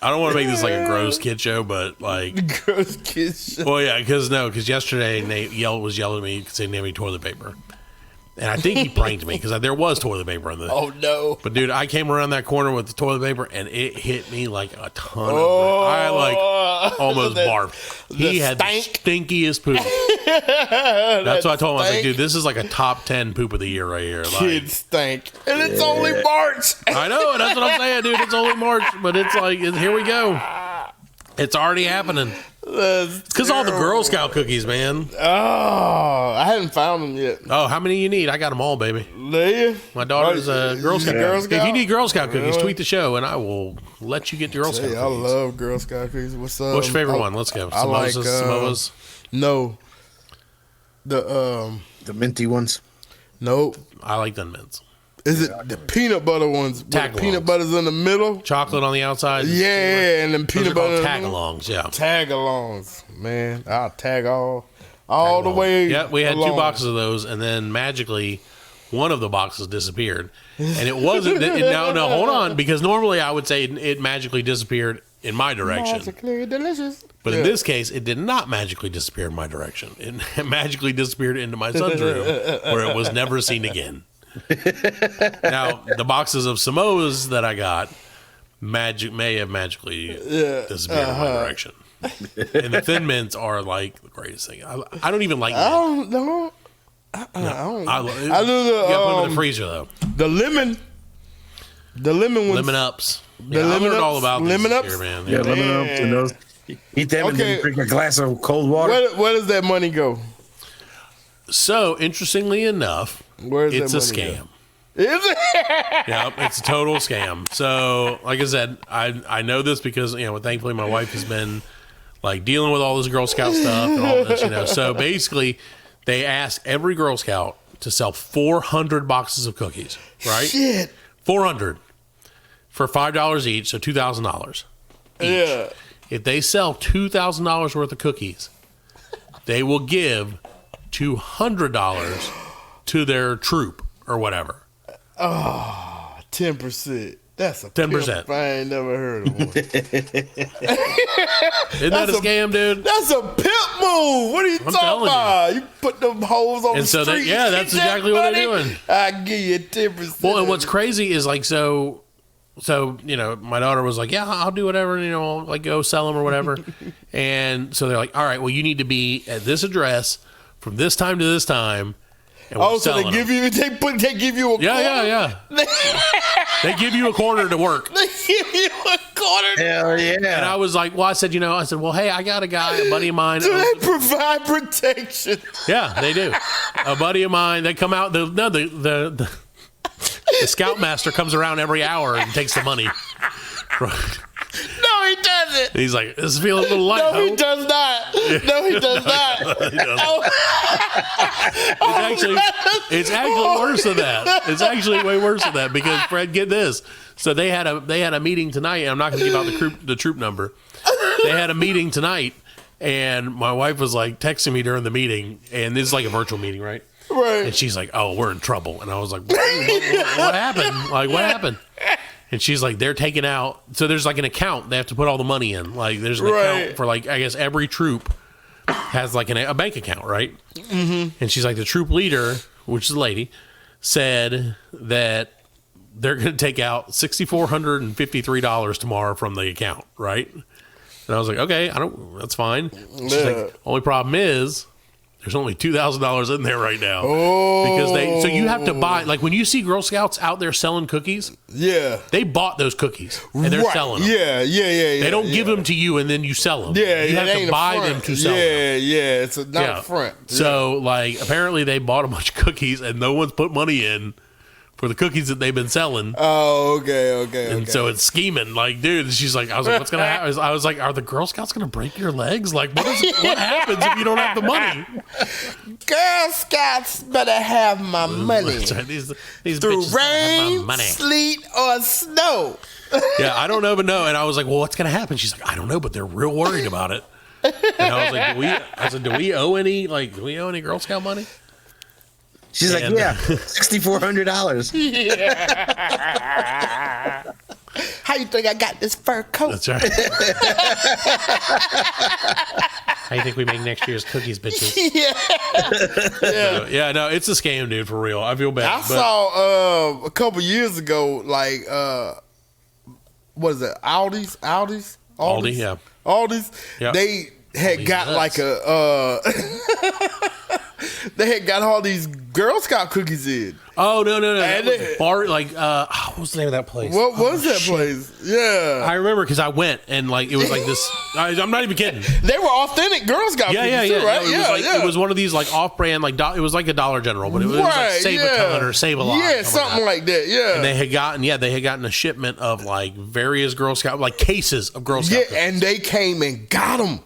[SPEAKER 5] I don't want to make this like a gross kid show, but like
[SPEAKER 6] gross kid show.
[SPEAKER 5] Well, yeah, because yesterday Nate was yelling at me because they didn't have any toilet paper, and I think he pranked me because there was toilet paper in the.
[SPEAKER 6] Oh no!
[SPEAKER 5] But dude, I came around that corner with the toilet paper, and it hit me like a ton of. I like almost barfed. He had the stinkiest poop. That's what I told him. I was like, dude, this is like a top 10 poop of the year right here. Like,
[SPEAKER 6] kids stink, and it's only March.
[SPEAKER 5] I know, and that's what I'm saying, dude. It's only March, but it's like here we go. It's already happening. It's because all the Girl Scout cookies, man.
[SPEAKER 6] Oh, I haven't found them yet.
[SPEAKER 5] Oh, how many you need? I got them all, baby.
[SPEAKER 6] Do you?
[SPEAKER 5] My daughter's a Girl Scout.
[SPEAKER 6] Girl Scout.
[SPEAKER 5] If you need Girl Scout cookies, tweet the show, and I will let you get Girl Scout cookies.
[SPEAKER 6] I love Girl Scout cookies. What's up?
[SPEAKER 5] What's your favorite one? Let's go.
[SPEAKER 6] I like
[SPEAKER 5] Samoas.
[SPEAKER 6] No. The
[SPEAKER 7] minty ones.
[SPEAKER 6] Nope.
[SPEAKER 5] I like the mints.
[SPEAKER 6] Is it the peanut butter ones? Peanut butter's in the middle,
[SPEAKER 5] chocolate on the outside.
[SPEAKER 6] Yeah, and then peanut butter.
[SPEAKER 5] Tagalongs, yeah.
[SPEAKER 6] Tagalongs, man. I'll tag all the way.
[SPEAKER 5] Yeah, we had
[SPEAKER 6] along.
[SPEAKER 5] 2 boxes of those, and then magically, one of the boxes disappeared, and it wasn't. No, hold on, because normally I would say it magically disappeared in my direction.
[SPEAKER 6] Magically delicious.
[SPEAKER 5] But in this case, it did not magically disappear in my direction. It magically disappeared into my son's room, where it was never seen again. Now, the boxes of Samoas that I got may have magically disappeared in my direction. And the Thin Mints are like the greatest thing. I don't even like mint.
[SPEAKER 6] I don't know.
[SPEAKER 5] I do
[SPEAKER 6] the
[SPEAKER 5] you gotta put them in the freezer though.
[SPEAKER 6] The lemon ones.
[SPEAKER 5] Lemon ups.
[SPEAKER 6] The lemon
[SPEAKER 5] I learned
[SPEAKER 6] ups,
[SPEAKER 5] all about
[SPEAKER 6] lemon
[SPEAKER 5] these
[SPEAKER 6] ups?
[SPEAKER 5] here, man.
[SPEAKER 7] Yeah, lemon ups and those. Eat them and then drink a glass of cold water.
[SPEAKER 6] Where does that money go?
[SPEAKER 5] So, interestingly enough, it's a scam.
[SPEAKER 6] Is it?
[SPEAKER 5] Yep, it's a total scam. So, like I said, I know this because, thankfully my wife has been like dealing with all this Girl Scout stuff and all this, So basically, they ask every Girl Scout to sell 400 boxes of cookies, right?
[SPEAKER 6] Shit.
[SPEAKER 5] 400 for $5 each, so $2,000 each.
[SPEAKER 6] Yeah.
[SPEAKER 5] If they sell $2,000 worth of cookies, they will give $200 to their troop or whatever.
[SPEAKER 6] Oh, 10%. That's a
[SPEAKER 5] 10%.
[SPEAKER 6] I ain't never heard of one.
[SPEAKER 5] Isn't that a scam, dude?
[SPEAKER 6] That's a pimp move. What are you talking about? You put them hoes on the street.
[SPEAKER 5] That's exactly what they're doing.
[SPEAKER 6] I give you 10%.
[SPEAKER 5] Well, and what's crazy is like so my daughter was like, yeah, I'll do whatever, I'll like go sell them or whatever. And so they're like, all right, well, you need to be at this address from this time to this time. And
[SPEAKER 6] so they give you they give you a corner?
[SPEAKER 5] Yeah. They give you a corner to work.
[SPEAKER 6] They give you a corner.
[SPEAKER 7] Hell yeah.
[SPEAKER 5] And I was like, well, I said, well, hey, I got a buddy of mine.
[SPEAKER 6] Do they provide protection?
[SPEAKER 5] Yeah, they do. A buddy of mine, they come out. The scoutmaster comes around every hour and takes the money.
[SPEAKER 6] No, he doesn't.
[SPEAKER 5] He's like, this is feeling a little light.
[SPEAKER 6] No, he does not. No, he does not.
[SPEAKER 5] He doesn't. It's actually worse than that. It's actually way worse than that because Fred, get this. So they had a meeting tonight, and I'm not going to give out the troop number. They had a meeting tonight, and my wife was like texting me during the meeting, and this is like a virtual meeting, right?
[SPEAKER 6] Right.
[SPEAKER 5] And she's like, "Oh, we're in trouble," and I was like, "What happened? Like, what happened?" And she's like, they're taking out. So there's like an account. They have to put all the money in. Like there's an account for like, I guess every troop has like a bank account, right? Mm-hmm. And she's like, the troop leader, which is a lady, said that they're going to take out $6,453 tomorrow from the account, right? And I was like, okay, that's fine. She's like, only problem is there's only $2,000 in there right now.
[SPEAKER 6] Oh.
[SPEAKER 5] Because so you have to buy, like when you see Girl Scouts out there selling cookies, they bought those cookies and they're selling them.
[SPEAKER 6] Yeah. They
[SPEAKER 5] don't give them to you and then you sell them.
[SPEAKER 6] Yeah,
[SPEAKER 5] you have to buy them to sell them.
[SPEAKER 6] Yeah, it's not a front. Yeah.
[SPEAKER 5] So like apparently they bought a bunch of cookies and no one's put money in for the cookies that they've been selling.
[SPEAKER 6] Oh, okay.
[SPEAKER 5] And so it's scheming. Like, dude, she's like, I was like, what's going to happen? I was like, are the Girl Scouts going to break your legs? Like, what happens if you don't have the money?
[SPEAKER 6] Girl Scouts better have my money.
[SPEAKER 5] That's right. These
[SPEAKER 6] through
[SPEAKER 5] bitches have my
[SPEAKER 6] rain,
[SPEAKER 5] money.
[SPEAKER 6] sleet, or snow.
[SPEAKER 5] Yeah, I don't even know. And I was like, well, what's going to happen? She's like, I don't know, but they're real worried about it. And I was like, do we owe any Girl Scout money?
[SPEAKER 7] She's like, yeah, $6,400.
[SPEAKER 6] Yeah. How you think I got this fur coat?
[SPEAKER 5] That's right. How you think we make next year's cookies, bitches? Yeah. No, it's a scam, dude, for real. I feel bad.
[SPEAKER 6] I saw a couple years ago, like, what is it? Aldi's?
[SPEAKER 5] Aldi, yeah.
[SPEAKER 6] Aldi's.
[SPEAKER 5] Yep.
[SPEAKER 6] They had got like a they had got all these Girl Scout cookies in.
[SPEAKER 5] Oh no! That was a bar, like what was the name of that place?
[SPEAKER 6] What was that place? Yeah,
[SPEAKER 5] I remember because I went and like it was like this. I'm not even kidding.
[SPEAKER 6] They were authentic Girl Scout cookies too, right?
[SPEAKER 5] No, it was one of these like off-brand, like it was like a Dollar General, but it was like Save a Ton or Save a Lot.
[SPEAKER 6] Yeah, something like that. Yeah,
[SPEAKER 5] and they had gotten a shipment of like various Girl Scout, like cases of Girl Scout.
[SPEAKER 6] Yeah, and they came and got them.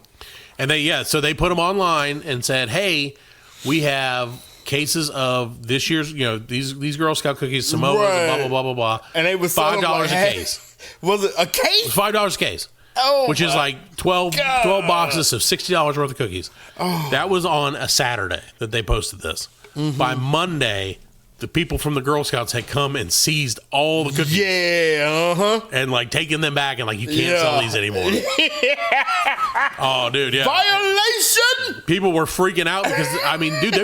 [SPEAKER 5] And so they put them online and said, hey, we have cases of this year's, these Girl Scout cookies, Samoas, and blah, blah, blah, blah, blah.
[SPEAKER 6] And they was
[SPEAKER 5] $5 a case.
[SPEAKER 6] Was it a case?
[SPEAKER 5] It was $5 a case.
[SPEAKER 6] Oh,
[SPEAKER 5] which is like 12 boxes of $60 worth of cookies. Oh. That was on a Saturday that they posted this. Mm-hmm. By Monday, the people from the Girl Scouts had come and seized all the cookies.
[SPEAKER 6] Yeah,
[SPEAKER 5] and like taking them back and like, you can't sell these anymore. Oh, dude, yeah.
[SPEAKER 6] Violation!
[SPEAKER 5] People were freaking out because, I mean, dude,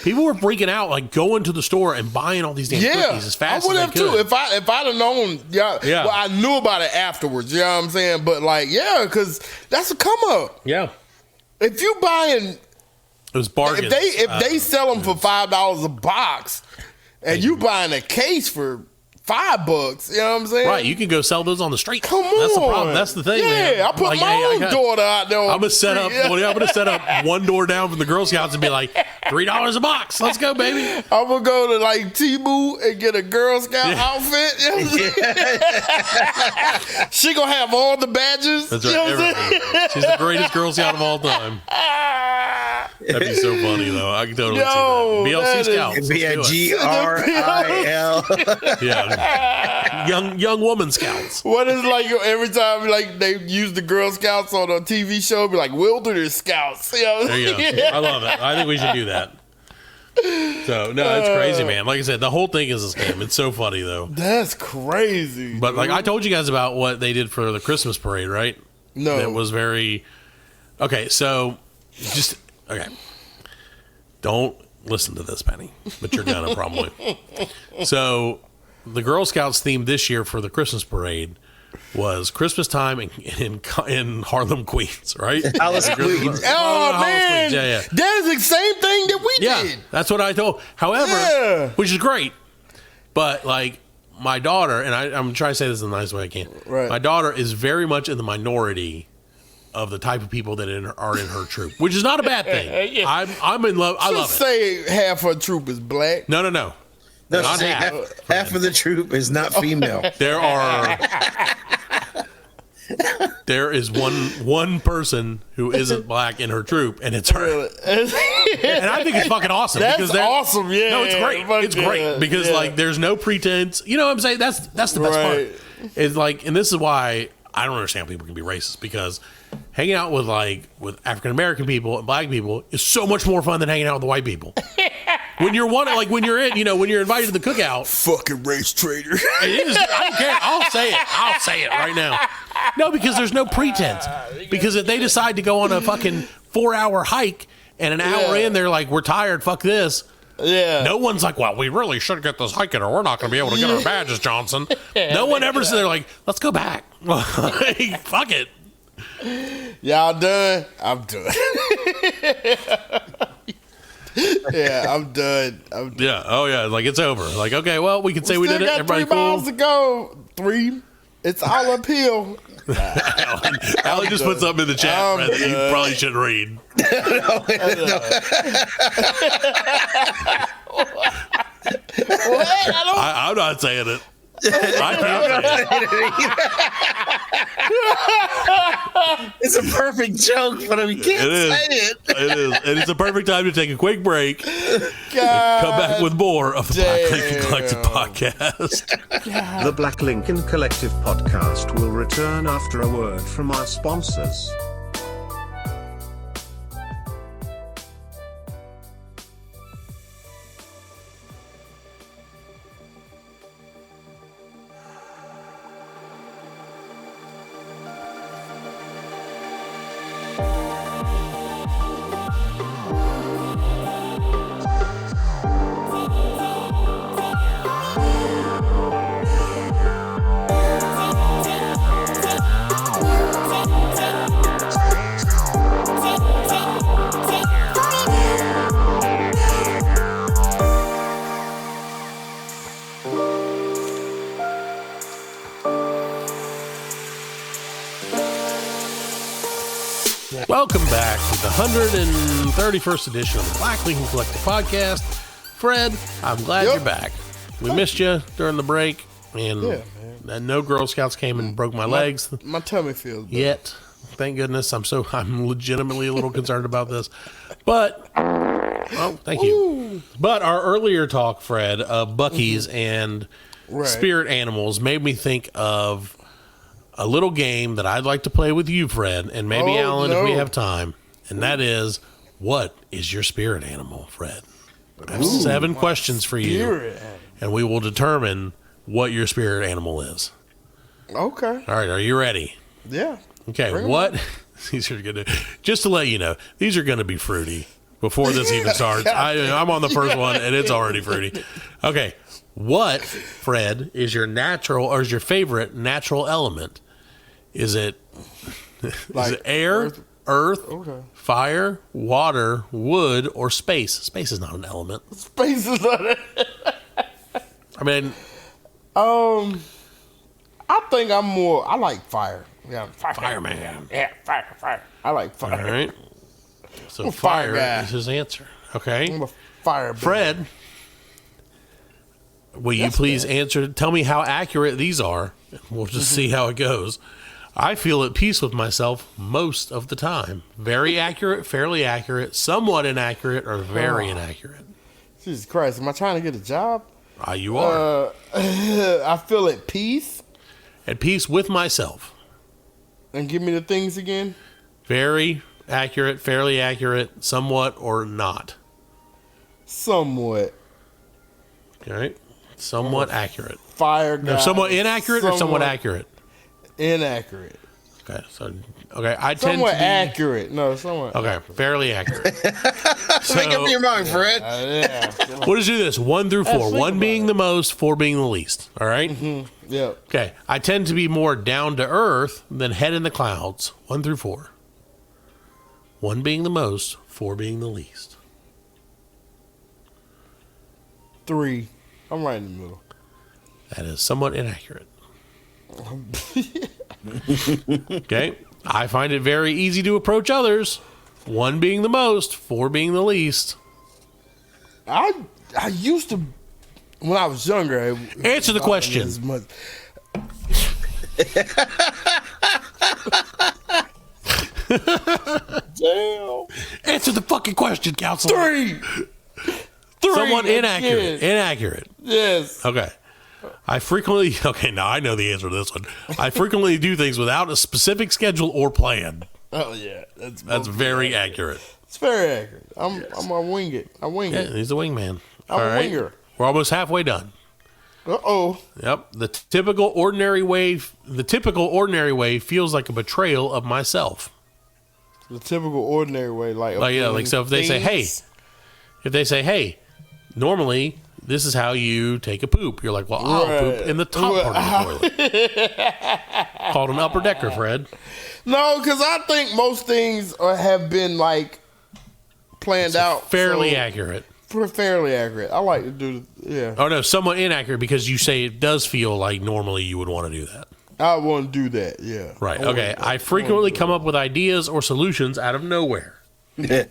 [SPEAKER 5] people were freaking out, like going to the store and buying all these damn cookies as fast as they could. I would have too.
[SPEAKER 6] If I'd have known, well, I knew about it afterwards, you know what I'm saying? But like, because that's a come up.
[SPEAKER 5] Yeah.
[SPEAKER 6] If you buying,
[SPEAKER 5] it was bargains.
[SPEAKER 6] If they sell them for $5 a box, and you buying a case for $5, you know what I'm saying?
[SPEAKER 5] Right, you can go sell those on the street.
[SPEAKER 6] Come on,
[SPEAKER 5] that's the problem. That's the thing, man.
[SPEAKER 6] Yeah, I put my own daughter out there.
[SPEAKER 5] I'm gonna set up one door down from the Girl Scouts and be like, $3 a box. Let's go, baby.
[SPEAKER 6] I'm gonna go to like Temu and get a Girl Scout outfit. You know she gonna have all the badges.
[SPEAKER 5] That's right. You know She's the greatest Girl Scout of all time. That'd be so funny, though. I can totally see that. BLC Scouts.
[SPEAKER 7] It'd be a GRIL.
[SPEAKER 5] Yeah. Young woman Scouts.
[SPEAKER 6] What is like every time like they use the Girl Scouts on a TV show, be like Wilderness Scouts. You know?
[SPEAKER 5] There you go. I love it. I think we should do that. So no, it's crazy, man. Like I said, the whole thing is a scam. It's so funny though.
[SPEAKER 6] That's crazy.
[SPEAKER 5] But like I told you guys about what they did for the Christmas parade, right?
[SPEAKER 6] No.
[SPEAKER 5] It was very okay. So okay. Don't listen to this, Penny, but you're gonna probably. So the Girl Scouts theme this year for the Christmas parade was Christmas time in Harlem, Queens, right?
[SPEAKER 7] Alice Queens.
[SPEAKER 6] Oh, man.
[SPEAKER 5] Yeah.
[SPEAKER 6] That is the same thing that we did.
[SPEAKER 5] That's what I told. However, which is great, but like my daughter, and I'm trying to say this in the nicest way I can.
[SPEAKER 6] Right.
[SPEAKER 5] My daughter is very much in the minority of the type of people that are in her troop, which is not a bad thing. I'm in love. I love it.
[SPEAKER 6] Say half her troop is black.
[SPEAKER 5] No.
[SPEAKER 7] No,
[SPEAKER 5] Not
[SPEAKER 7] say half of the troop is not female.
[SPEAKER 5] There is one person who isn't black in her troop, and it's her. And I think it's fucking awesome.
[SPEAKER 6] That's awesome, yeah.
[SPEAKER 5] No, it's great. It's great because like there's no pretense. You know what I'm saying? That's the best part. It's like, and this is why I don't understand how people can be racist, because hanging out with African American people and black people is so much more fun than hanging out with the white people. When you're when you're invited to the cookout,
[SPEAKER 6] fucking race traitor.
[SPEAKER 5] It is. I don't care. I'll say it right now. No, because there's no pretense. Because if they decide to go on a fucking 4-hour hike and an hour in, they're like, we're tired, fuck this.
[SPEAKER 6] Yeah.
[SPEAKER 5] No one's like, well, we really should get this hiking or we're not going to be able to get our badges, Johnson. No one ever said, they're like, let's go back. Like, fuck it.
[SPEAKER 6] Y'all done? I'm done. Yeah, I'm done.
[SPEAKER 5] Yeah. Oh, yeah. Like, it's over. Like, okay, well, we can say we did it. Everybody
[SPEAKER 6] 3 miles
[SPEAKER 5] cool.
[SPEAKER 6] to go. 3. It's all uphill.
[SPEAKER 5] Allan just put something in the chat Brad, that you probably shouldn't read. I'm not saying it. I can't say it.
[SPEAKER 7] It's a perfect joke, but we can't say it.
[SPEAKER 5] It is. And it's a perfect time to take a quick break. Come back with more of the Black Lincoln Collective podcast.
[SPEAKER 9] The Black Lincoln Collective podcast will return after a word from our sponsors.
[SPEAKER 5] Welcome back to the 131st edition of the Black Lincoln Collective podcast. Fred, I'm glad you're back. We missed you during the break, and no Girl Scouts came and broke my legs.
[SPEAKER 6] My tummy feels better.
[SPEAKER 5] Yet. Thank goodness. I'm legitimately a little concerned about this. But, thank you. But our earlier talk, Fred, of Buc-ee's and spirit animals made me think of a little game that I'd like to play with you, Fred, and maybe Allan if we have time. And that is, what is your spirit animal, Fred? I have 7 questions for you, and we will determine what your spirit animal is.
[SPEAKER 6] Okay.
[SPEAKER 5] All right, are you ready?
[SPEAKER 6] Yeah.
[SPEAKER 5] Okay, what? These are gonna, just to let you know, these are going to be fruity before this even starts. I'm on the first one, and it's already fruity. Okay, what, Fred, is your favorite natural element? Is it air, earth, fire, water, wood, or space? Space is not an element.
[SPEAKER 6] Space is not an
[SPEAKER 5] I mean,
[SPEAKER 6] I think I like fire. Yeah,
[SPEAKER 5] fireman.
[SPEAKER 6] Yeah, fire. I like fire.
[SPEAKER 5] All right. So
[SPEAKER 6] I'm a fire guy.
[SPEAKER 5] is his answer. Okay.
[SPEAKER 6] I'm a fire baby.
[SPEAKER 5] Fred, will you please tell me how accurate these are? We'll just see how it goes. I feel at peace with myself most of the time. Very accurate, fairly accurate, somewhat inaccurate, or very inaccurate.
[SPEAKER 6] Jesus Christ, am I trying to get a job?
[SPEAKER 5] You are.
[SPEAKER 6] I feel at peace.
[SPEAKER 5] At peace with myself.
[SPEAKER 6] And give me the things again.
[SPEAKER 5] Very accurate, fairly accurate, somewhat, or not.
[SPEAKER 6] Somewhat.
[SPEAKER 5] All right. Somewhat accurate.
[SPEAKER 6] Fire guy.
[SPEAKER 5] No, somewhat inaccurate or somewhat accurate?
[SPEAKER 6] Inaccurate.
[SPEAKER 5] Okay. I tend
[SPEAKER 6] somewhat
[SPEAKER 5] to be
[SPEAKER 6] accurate. No, somewhat.
[SPEAKER 5] Okay, fairly accurate.
[SPEAKER 7] Make up your mind, Fred.
[SPEAKER 5] We'll just do this 1 through 4. 1 being the most, 4 being the least. All right?
[SPEAKER 6] Mm-hmm. Yep.
[SPEAKER 5] Okay. I tend to be more down to earth than head in the clouds. 1 through 4. 1 being the most, 4 being the least.
[SPEAKER 6] 3. I'm right in the middle.
[SPEAKER 5] That is somewhat inaccurate. Okay. I find it very easy to approach others. 1 being the most, 4 being the least.
[SPEAKER 6] I used to, when I was younger.
[SPEAKER 5] Answer the question.
[SPEAKER 6] Damn.
[SPEAKER 5] Answer the fucking question, counselor.
[SPEAKER 6] 3.
[SPEAKER 5] Somewhat inaccurate.
[SPEAKER 6] Again.
[SPEAKER 5] Inaccurate.
[SPEAKER 6] Yes.
[SPEAKER 5] Okay. Okay, now I know the answer to this one. I frequently do things without a specific schedule or plan.
[SPEAKER 6] Oh, yeah.
[SPEAKER 5] That's very accurate.
[SPEAKER 6] It's very accurate. I'm a wing it. I wing it.
[SPEAKER 5] He's a wingman.
[SPEAKER 6] I'm a winger.
[SPEAKER 5] We're almost halfway done.
[SPEAKER 6] Uh-oh.
[SPEAKER 5] Yep. The typical ordinary way feels like a betrayal of myself.
[SPEAKER 6] The typical ordinary way,
[SPEAKER 5] so if they say, hey, normally this is how you take a poop. You're like, well, I'll poop in the top part of the toilet. Called an upper decker, Fred.
[SPEAKER 6] No, because I think most things have been planned out.
[SPEAKER 5] Fairly accurate.
[SPEAKER 6] Fairly accurate. I like to do
[SPEAKER 5] Oh, no, somewhat inaccurate because you say it does feel like normally you would want to do that.
[SPEAKER 6] I want to do that, yeah.
[SPEAKER 5] Right, okay. I frequently come up with ideas or solutions out of nowhere.
[SPEAKER 6] Yeah.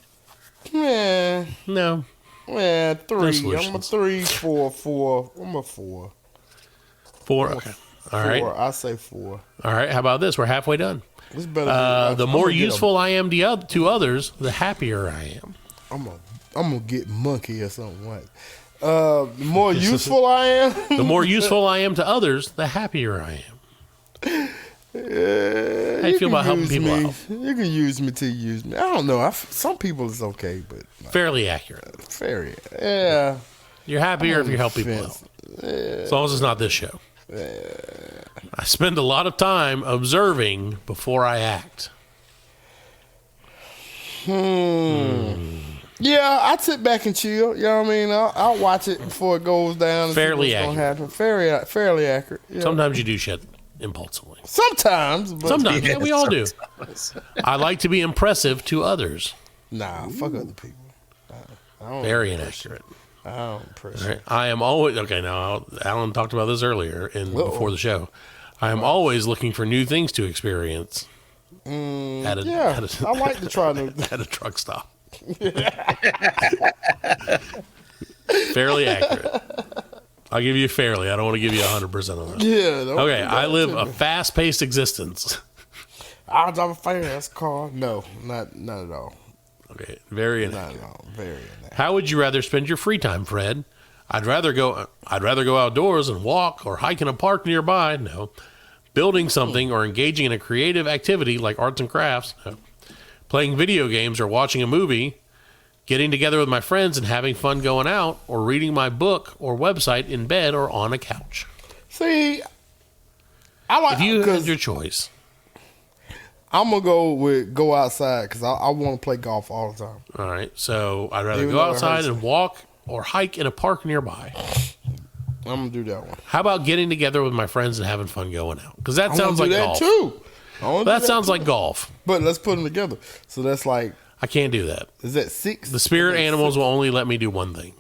[SPEAKER 5] No.
[SPEAKER 6] Yeah, 3. I'm a
[SPEAKER 5] solutions.
[SPEAKER 6] 3, 4, 4. I'm a 4.
[SPEAKER 5] 4, okay. All right.
[SPEAKER 6] 4. I say 4.
[SPEAKER 5] All right, how about this? We're halfway done.
[SPEAKER 6] It's better
[SPEAKER 5] the more useful I am to others, the happier I am.
[SPEAKER 6] I'm gonna get monkey or something like. The more useful I am.
[SPEAKER 5] The more useful I am to others, the happier I am. How do you feel about helping people out?
[SPEAKER 6] You can use me till you use me. I don't know. Some people it's okay, but
[SPEAKER 5] fairly accurate.
[SPEAKER 6] Fairly, yeah.
[SPEAKER 5] You're happier if you help people out, as long as it's not this show. I spend a lot of time observing before I act.
[SPEAKER 6] Yeah, I'd sit back and chill. You know what I mean? I'll watch it before it goes down.
[SPEAKER 5] Fairly
[SPEAKER 6] accurate. Fairly accurate. Yeah.
[SPEAKER 5] Sometimes you do shit impulsively.
[SPEAKER 6] Sometimes.
[SPEAKER 5] Yeah, we all do. I like to be impressive to others.
[SPEAKER 6] Nah, fuck other people.
[SPEAKER 5] Very inaccurate.
[SPEAKER 6] I don't impress.
[SPEAKER 5] Right. I am always okay. Now, Allan talked about this earlier before the show. I am always looking for new things to experience.
[SPEAKER 6] I like to try new
[SPEAKER 5] at a truck stop. Fairly accurate. I'll give you fairly. I don't want to give you 100% on that.
[SPEAKER 6] Yeah.
[SPEAKER 5] Okay, I live a fast-paced existence.
[SPEAKER 6] I drive a fast car. No, not at all.
[SPEAKER 5] Okay, very inaccurate.
[SPEAKER 6] Not at all. Very inaccurate.
[SPEAKER 5] How would you rather spend your free time, Fred? I'd rather go outdoors and walk or hike in a park nearby. No. Building something or engaging in a creative activity like arts and crafts. No. Playing video games or watching a movie. Getting together with my friends and having fun going out, or reading my book or website in bed or on a couch.
[SPEAKER 6] See, I like.
[SPEAKER 5] If you had your choice,
[SPEAKER 6] I'm gonna go outside because I want to play golf all the time.
[SPEAKER 5] All right, so I'd rather go outside and walk or hike in a park nearby.
[SPEAKER 6] I'm gonna do that one.
[SPEAKER 5] How about getting together with my friends and having fun going out? Because that sounds like golf
[SPEAKER 6] too.
[SPEAKER 5] That sounds like golf.
[SPEAKER 6] But let's put them together. So that's like.
[SPEAKER 5] I can't do that.
[SPEAKER 6] Is that 6?
[SPEAKER 5] The spirit animals will only let me do one thing.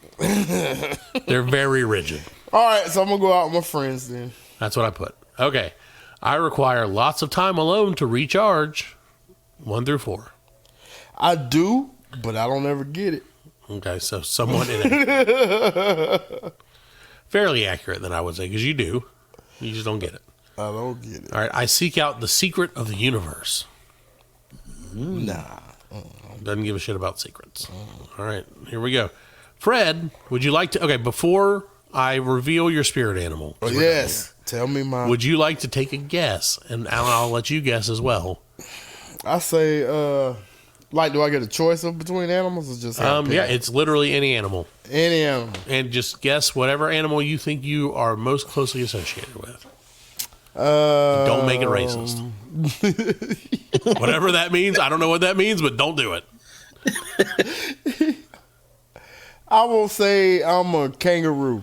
[SPEAKER 5] They're very rigid.
[SPEAKER 6] All right, so I'm going to go out with my friends then.
[SPEAKER 5] That's what I put. Okay. I require lots of time alone to recharge. 1 through 4.
[SPEAKER 6] I do, but I don't ever get it.
[SPEAKER 5] Okay, so somewhat inaccurate. Fairly accurate, then I would say, because you do. You just don't get it.
[SPEAKER 6] I don't get it.
[SPEAKER 5] All right, I seek out the secret of the universe.
[SPEAKER 6] Nah.
[SPEAKER 5] Doesn't give a shit about secrets. All right, here we go. Fred, would you like to... Okay, before I reveal your spirit animal...
[SPEAKER 6] Yes, tell me mine.
[SPEAKER 5] Would you like to take a guess? And Allan, I'll let you guess as well.
[SPEAKER 6] I say, do I get a choice between animals or just...
[SPEAKER 5] Yeah, it's literally any animal.
[SPEAKER 6] Any animal.
[SPEAKER 5] And just guess whatever animal you think you are most closely associated with. Don't make it racist. Whatever that means. I don't know what that means, but don't do it.
[SPEAKER 6] I will say I'm a kangaroo.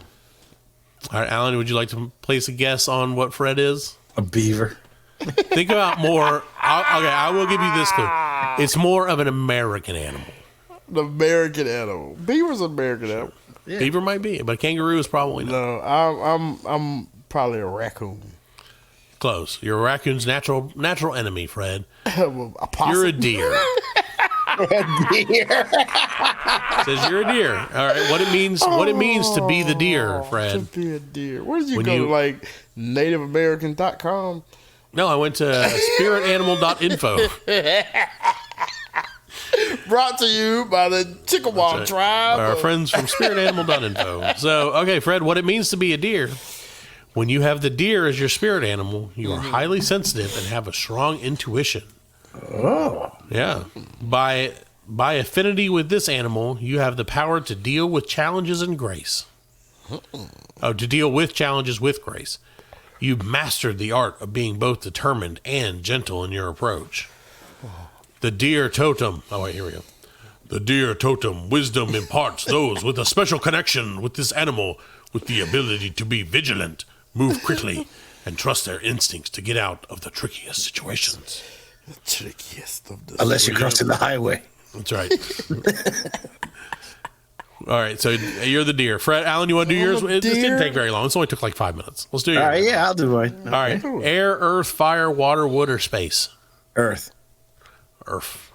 [SPEAKER 5] All right, Allan, would you like to place a guess on what Fred is?
[SPEAKER 7] A beaver.
[SPEAKER 5] Think about more. I will give you this clue. It's more of an American animal.
[SPEAKER 6] The American animal. Beaver's an American animal.
[SPEAKER 5] Yeah. Beaver might be, but kangaroo is probably not.
[SPEAKER 6] No, I'm probably a raccoon.
[SPEAKER 5] Close. You're a raccoon's natural enemy, Fred.
[SPEAKER 6] A possum?
[SPEAKER 5] You're a deer. Says you're a deer. All right. What it means to be the deer, Fred.
[SPEAKER 6] To be a deer. Where did you
[SPEAKER 5] When
[SPEAKER 6] go?
[SPEAKER 5] you-
[SPEAKER 6] Like NativeAmerican.com?
[SPEAKER 5] No, I went to spiritanimal.info.
[SPEAKER 6] Brought to you by the Chickasaw
[SPEAKER 5] Right.
[SPEAKER 6] tribe.
[SPEAKER 5] Our friends from spiritanimal.info. So, okay, Fred, what it means to be a deer. When you have the deer as your spirit animal, you are highly sensitive and have a strong intuition.
[SPEAKER 7] Oh.
[SPEAKER 5] Yeah. By affinity with this animal, you have the power to deal with challenges and grace. To deal with challenges with grace. You've mastered the art of being both determined and gentle in your approach. The deer totem. Oh, wait, here we go. The deer totem wisdom imparts those with a special connection with this animal with the ability to be vigilant, move quickly, and trust their instincts to get out of the trickiest situations.
[SPEAKER 6] The trickiest of the
[SPEAKER 7] Unless you're crossing the highway.
[SPEAKER 5] That's right. All right, so you're the deer. Fred, Allan, you want to do yours? This didn't take very long. This only took like 5 minutes. Let's do yours.
[SPEAKER 7] All right, yeah, I'll do mine.
[SPEAKER 5] All right. Air, earth, fire, water, wood, or space?
[SPEAKER 7] Earth.
[SPEAKER 5] Earth.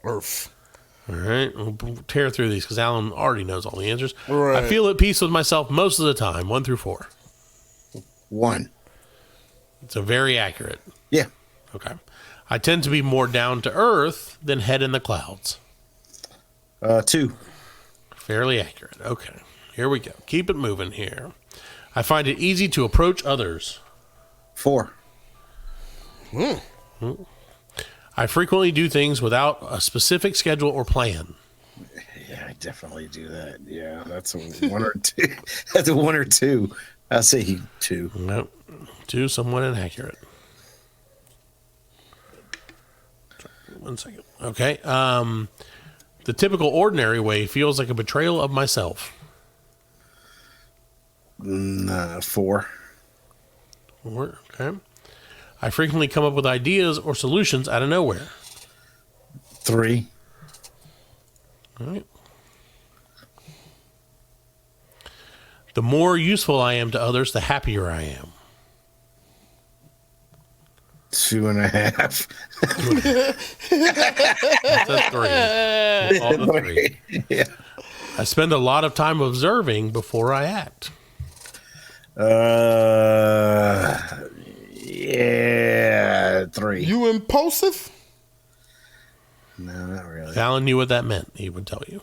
[SPEAKER 6] Earth.
[SPEAKER 5] All right. We'll tear through these because Allan already knows all the answers.
[SPEAKER 6] Right.
[SPEAKER 5] I feel at peace with myself most of the time, 1 through 4.
[SPEAKER 7] 1.
[SPEAKER 5] So very accurate.
[SPEAKER 7] Yeah.
[SPEAKER 5] Okay. I tend to be more down to earth than head in the clouds.
[SPEAKER 7] 2.
[SPEAKER 5] Fairly accurate. Okay. Here we go. Keep it moving here. I find it easy to approach others.
[SPEAKER 7] 4.
[SPEAKER 5] I frequently do things without a specific schedule or plan.
[SPEAKER 7] Yeah, I definitely do that. Yeah, that's a 1 or 2. That's a 1 or 2. I'll say 2.
[SPEAKER 5] Nope. 2, somewhat inaccurate. 1 second. Okay. The typical ordinary way feels like a betrayal of myself.
[SPEAKER 7] 4.
[SPEAKER 5] 4. Okay. I frequently come up with ideas or solutions out of nowhere.
[SPEAKER 7] 3.
[SPEAKER 5] All right. The more useful I am to others, the happier I am.
[SPEAKER 7] 2.5.
[SPEAKER 5] That's a 3. We'll call it a 3.
[SPEAKER 7] Yeah.
[SPEAKER 5] I spend a lot of time observing before I act.
[SPEAKER 7] Yeah, 3.
[SPEAKER 6] You impulsive?
[SPEAKER 7] No, not really.
[SPEAKER 5] If Allan knew what that meant, he would tell you.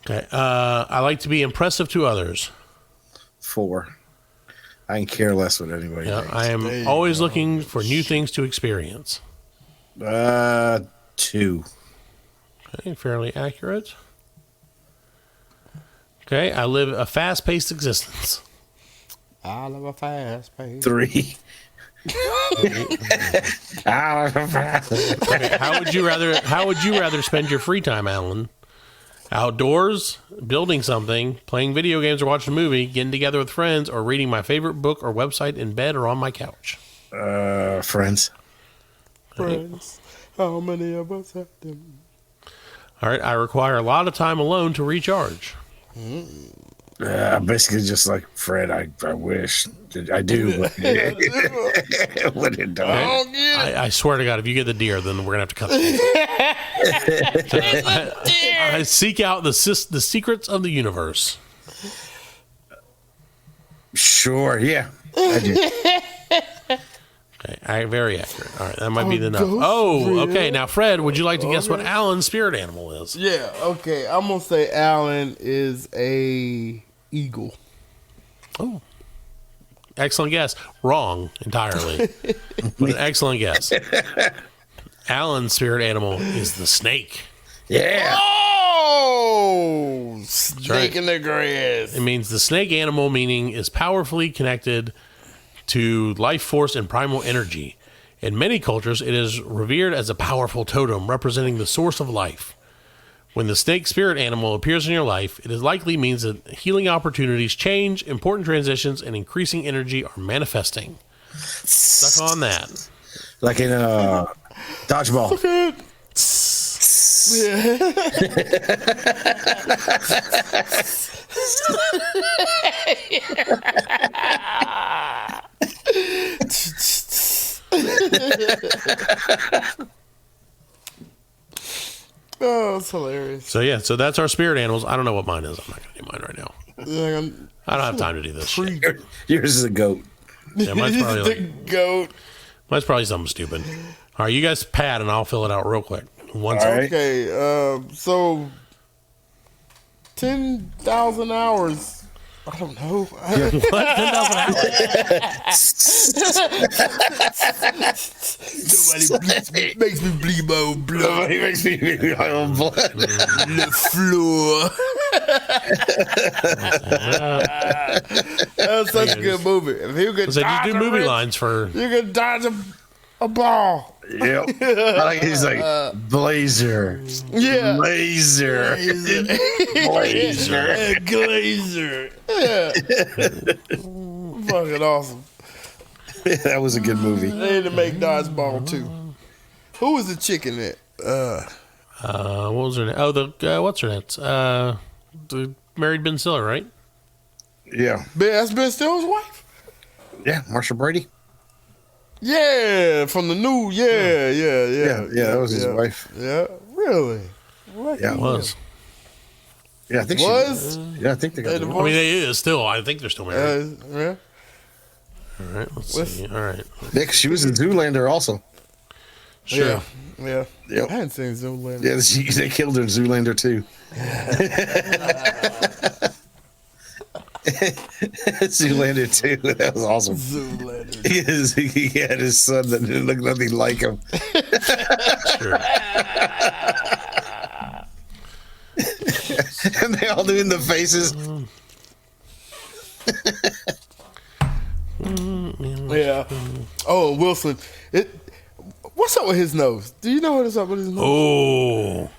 [SPEAKER 5] Okay. I like to be impressive to others.
[SPEAKER 7] 4. I can care less what anybody
[SPEAKER 5] Yeah,
[SPEAKER 7] thinks.
[SPEAKER 5] I am always looking for new things to experience.
[SPEAKER 7] 2.
[SPEAKER 5] Okay, fairly accurate. Okay, I live a fast-paced existence.
[SPEAKER 6] I love a fast pace.
[SPEAKER 7] 3.
[SPEAKER 5] Okay, how would you rather spend your free time, Allan? Outdoors, building something, playing video games or watching a movie, getting together with friends, or reading my favorite book or website in bed or on my couch?
[SPEAKER 7] Friends.
[SPEAKER 6] Friends. How many of us have them?
[SPEAKER 5] All right, I require a lot of time alone to recharge.
[SPEAKER 7] Basically just like Fred, I wish. I do, but what it does.
[SPEAKER 5] I swear to God, if you get the deer, then we're going to have to cut this. I seek out the secrets of the universe.
[SPEAKER 7] Sure, yeah. I do.
[SPEAKER 5] Okay, very accurate. All right, that might be the enough. Oh, okay. Now, Fred, would you like to guess what Allan's spirit animal is?
[SPEAKER 6] Yeah, okay. I'm going to say Allan is a eagle.
[SPEAKER 5] Oh, excellent guess. Wrong entirely, but an excellent guess. Allan's spirit animal is the snake.
[SPEAKER 7] Yeah.
[SPEAKER 6] Oh, snake
[SPEAKER 5] right.
[SPEAKER 6] in the grass.
[SPEAKER 5] It means the snake animal, meaning is powerfully connected to life force and primal energy. In many cultures, it is revered as a powerful totem representing the source of life. When the snake spirit animal appears in your life, it is likely means that healing opportunities, change, important transitions, and increasing energy are manifesting. Stuck on that.
[SPEAKER 7] Like in dodgeball.
[SPEAKER 6] Oh, it's hilarious.
[SPEAKER 5] So yeah, so that's our spirit animals. I don't know what mine is. I'm not gonna do mine right now. I don't have time to do this shit.
[SPEAKER 7] Yours is a goat.
[SPEAKER 5] Yeah, mine's probably
[SPEAKER 6] The goat.
[SPEAKER 5] mine's probably something stupid. All right, you guys pad and I'll fill it out real quick. One second.
[SPEAKER 6] Okay, so 10,000 hours. I don't know.
[SPEAKER 5] What? 10,000 hours?
[SPEAKER 6] Nobody makes me bleed my own blood.
[SPEAKER 7] Nobody makes me bleed my own blood.
[SPEAKER 6] The floor. That's such a good movie. If you could
[SPEAKER 5] So just do movie
[SPEAKER 6] wrench,
[SPEAKER 5] lines for.
[SPEAKER 6] you could dodge a ball.
[SPEAKER 7] Yep. I like he's like Blazer.
[SPEAKER 6] Yeah.
[SPEAKER 7] Laser. Blazer.
[SPEAKER 6] Glazer. Yeah. Fucking awesome.
[SPEAKER 7] That was a good movie.
[SPEAKER 6] They need to make dodgeball too. Who was the chick in that?
[SPEAKER 5] What was her name? Oh, what's her name? The married Ben Stiller, right?
[SPEAKER 7] Yeah.
[SPEAKER 6] That's Ben Stiller's wife?
[SPEAKER 7] Yeah. Marsha Brady.
[SPEAKER 6] Yeah, from the new. Yeah.
[SPEAKER 7] Yeah. That was his wife.
[SPEAKER 6] Yeah, really?
[SPEAKER 7] Yeah,
[SPEAKER 5] It was.
[SPEAKER 7] Yeah, I think
[SPEAKER 6] Was?
[SPEAKER 7] she was. Yeah, I think they got
[SPEAKER 5] I
[SPEAKER 7] divorced.
[SPEAKER 5] mean, they is still. I think they're still married.
[SPEAKER 6] Yeah.
[SPEAKER 5] All right, let's see. All right.
[SPEAKER 7] Yeah, 'cause she was in Zoolander also.
[SPEAKER 5] Sure.
[SPEAKER 6] Yeah.
[SPEAKER 7] Yep.
[SPEAKER 6] I hadn't seen Zoolander.
[SPEAKER 7] Yeah, they killed her in Zoolander too. Zoolander too. That was awesome.
[SPEAKER 6] Zoolander.
[SPEAKER 7] He had his son that didn't look nothing like him.
[SPEAKER 5] Sure.
[SPEAKER 7] And they all doing the faces.
[SPEAKER 6] Yeah. Oh, Wilson. What's up with his nose? Do you know what's up with his nose?
[SPEAKER 5] Oh,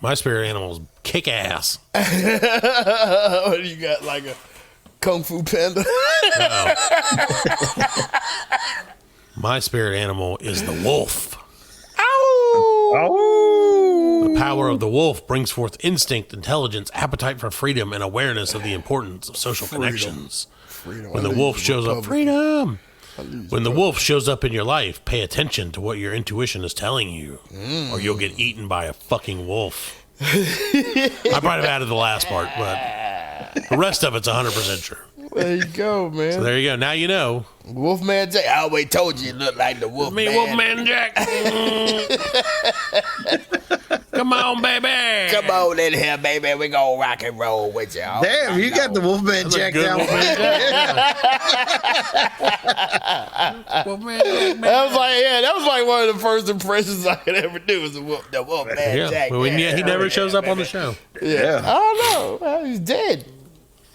[SPEAKER 5] my spirit animal is kick ass.
[SPEAKER 6] What do you got, like a Kung Fu Panda?
[SPEAKER 5] My spirit animal is the wolf.
[SPEAKER 6] Ow!
[SPEAKER 5] The power of the wolf brings forth instinct, intelligence, appetite for freedom, and awareness of the importance of social connections. When the wolf shows up, freedom. When the wolf shows up in your life, pay attention to what your intuition is telling you, or you'll get eaten by a fucking wolf. I might have added the last part, but the rest of it's 100% true.
[SPEAKER 6] There you go, man.
[SPEAKER 5] So there you go. Now you know.
[SPEAKER 6] Wolfman Jack. I always told you look like the Wolfman.
[SPEAKER 5] Me, Wolfman Jack. Come on, baby.
[SPEAKER 6] Come on in here, baby. We gonna rock and roll with you.
[SPEAKER 7] Damn, you got the Wolfman Jack
[SPEAKER 5] Good
[SPEAKER 7] down.
[SPEAKER 5] Wolfman Jack. Wolfman Jack, man.
[SPEAKER 6] That was like one of the first impressions I could ever do was the Wolfman Jack.
[SPEAKER 5] Well, yeah, he never shows up on the show.
[SPEAKER 6] Yeah. I don't know. Well, he's dead.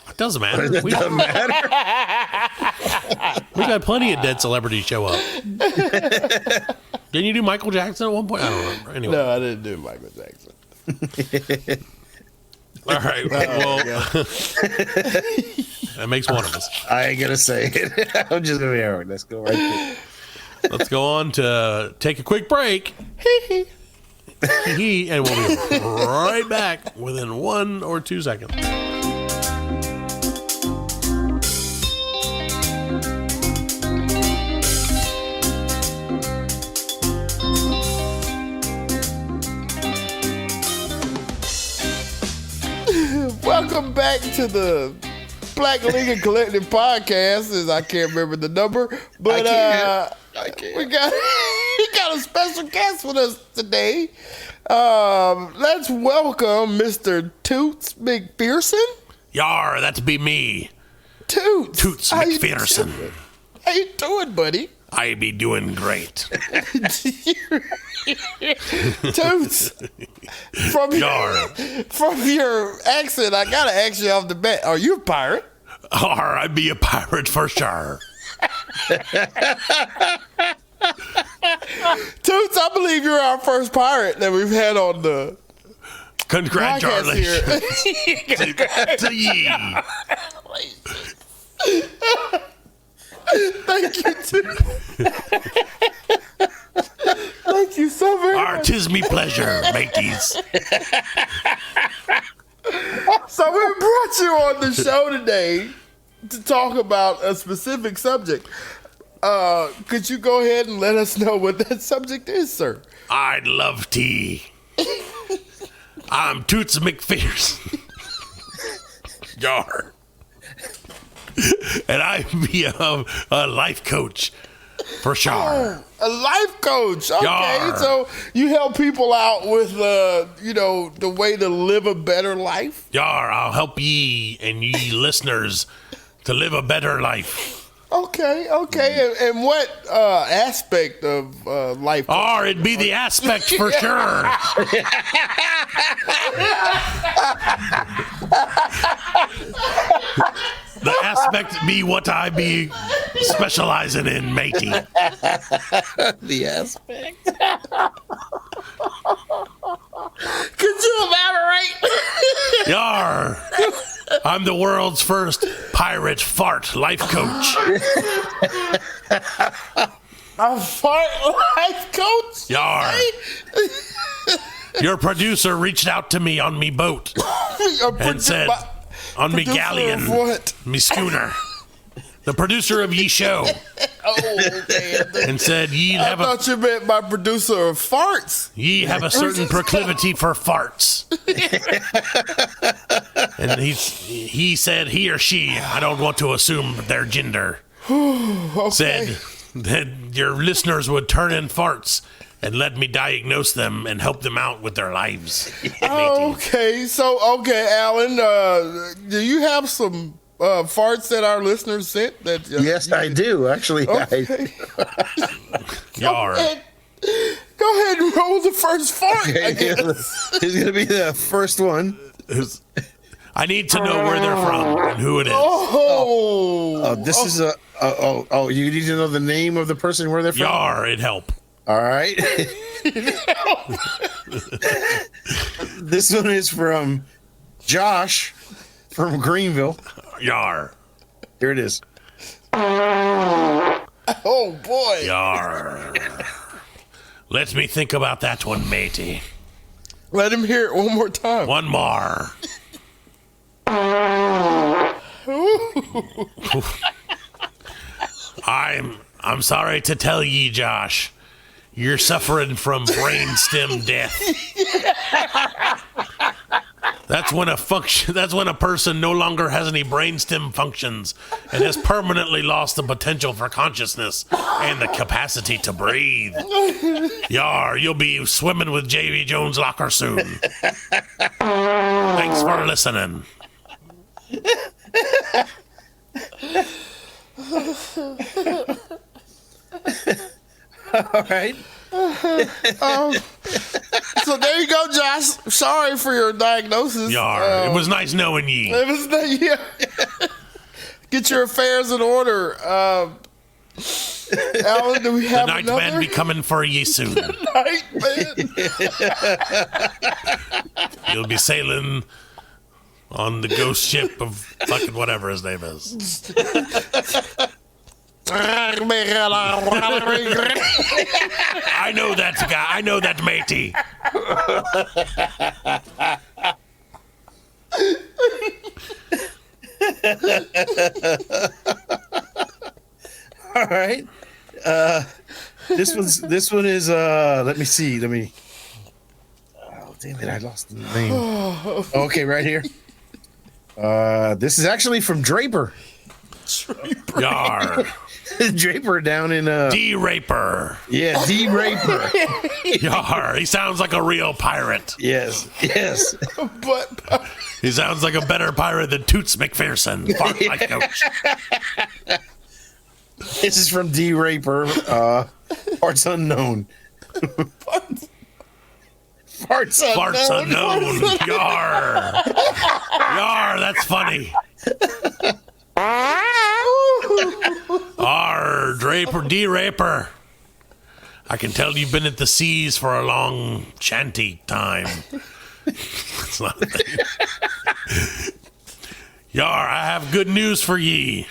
[SPEAKER 5] It doesn't matter.
[SPEAKER 7] It doesn't matter.
[SPEAKER 5] We got plenty of dead celebrities show up. Didn't you do Michael Jackson at one point? I don't remember. Anyway.
[SPEAKER 6] No, I didn't do Michael Jackson.
[SPEAKER 5] All right. Well, that makes one of us.
[SPEAKER 7] I ain't gonna say it. I'm just gonna be all right. Let's go right there.
[SPEAKER 5] Let's go on to take a quick break. And we'll be right back within 1 or 2 seconds.
[SPEAKER 6] Welcome back to the Black League Collective Podcast. I can't remember the number, but
[SPEAKER 7] I can't.
[SPEAKER 6] we got a special guest with us today. Let's welcome Mr. Toots McPherson.
[SPEAKER 5] Yar, that's be me.
[SPEAKER 6] Toots.
[SPEAKER 5] Toots
[SPEAKER 6] How you
[SPEAKER 5] McPherson.
[SPEAKER 6] doing? How you doing, buddy?
[SPEAKER 5] I be doing great.
[SPEAKER 6] Toots. From your accent, I gotta ask you off the bat. Are you a pirate?
[SPEAKER 5] Ar, I be a pirate for sure.
[SPEAKER 6] Toots, I believe you're our first pirate that we've had on the
[SPEAKER 5] Congratulations to ye.
[SPEAKER 6] Thank you, Toots. Thank you so very much.
[SPEAKER 5] Yar, 'tis me pleasure, mateys.
[SPEAKER 6] So we brought you on the show today to talk about a specific subject. Could you go ahead and let us know what that subject is, sir?
[SPEAKER 5] I'd love tea. I'm Toots McPherson. Yar. And I'm a life coach for sure.
[SPEAKER 6] A life coach. Okay,
[SPEAKER 5] Yar.
[SPEAKER 6] so you help people out with, the way to live a better life?
[SPEAKER 5] Yar, I'll help ye and ye listeners to live a better life.
[SPEAKER 6] Okay. And what aspect of life?
[SPEAKER 5] It'd be the aspect for sure. The aspect be what I be specializing in, matey.
[SPEAKER 7] The aspect.
[SPEAKER 6] Could you elaborate?
[SPEAKER 5] Yar. I'm the world's first pirate fart life coach.
[SPEAKER 6] A fart life coach?
[SPEAKER 5] Yar. Your producer reached out to me on me boat and said, on me galleon, me schooner, the producer of ye show,
[SPEAKER 6] okay.
[SPEAKER 5] and said,
[SPEAKER 6] I thought you meant my producer of farts.
[SPEAKER 5] Ye have a certain proclivity for farts. And he said, he or she, I don't want to assume their gender, said that your listeners would turn in farts and let me diagnose them and help them out with their lives.
[SPEAKER 6] Okay, Allan, do you have some farts that our listeners sent?
[SPEAKER 7] Yes, I do. Actually,
[SPEAKER 6] okay.
[SPEAKER 5] Yar.
[SPEAKER 6] Go ahead and roll the first fart, I guess.
[SPEAKER 7] It's going to be the first one.
[SPEAKER 5] I need to know where they're from and who it is.
[SPEAKER 7] This is you need to know the name of the person, where they're from?
[SPEAKER 5] Yar, it'd help.
[SPEAKER 7] All right. This one is from Josh from Greenville.
[SPEAKER 5] Yar.
[SPEAKER 7] Here it is.
[SPEAKER 6] Oh, boy.
[SPEAKER 5] Yar. Let me think about that one, matey.
[SPEAKER 6] Let him hear it one more time.
[SPEAKER 5] One more. I'm sorry to tell ye, Josh. You're suffering from brainstem death. That's when a person no longer has any brainstem functions and has permanently lost the potential for consciousness and the capacity to breathe. Yar, you'll be swimming with J.B. Jones' locker soon. Thanks for listening.
[SPEAKER 7] All right.
[SPEAKER 6] So there you go, Josh. Sorry for your diagnosis.
[SPEAKER 5] Yar, it was nice knowing ye.
[SPEAKER 6] It was Get your affairs in order. Allan, do we have
[SPEAKER 5] the night
[SPEAKER 6] another?
[SPEAKER 5] man be coming for ye soon.
[SPEAKER 6] Night man.
[SPEAKER 5] You'll be sailing on the ghost ship of fucking whatever his name is. I know that guy. I know that matey.
[SPEAKER 7] All right. This one is let me see. Oh, damn it, I lost the name. Okay, right here. This is actually from Draper.
[SPEAKER 5] Yar.
[SPEAKER 7] Draper down in
[SPEAKER 5] D-Raper.
[SPEAKER 7] Yeah, D-Raper.
[SPEAKER 5] Yar. He sounds like a real pirate.
[SPEAKER 7] Yes.
[SPEAKER 6] But
[SPEAKER 5] he sounds like a better pirate than Toots McPherson. Fart life coach.
[SPEAKER 7] This is from D-Raper. Parts unknown. Parts
[SPEAKER 5] unknown. Yar. Yar, that's funny. D-Raper. I can tell you've been at the seas for a long shanty time. That's not a thing. Yar, I have good news for ye.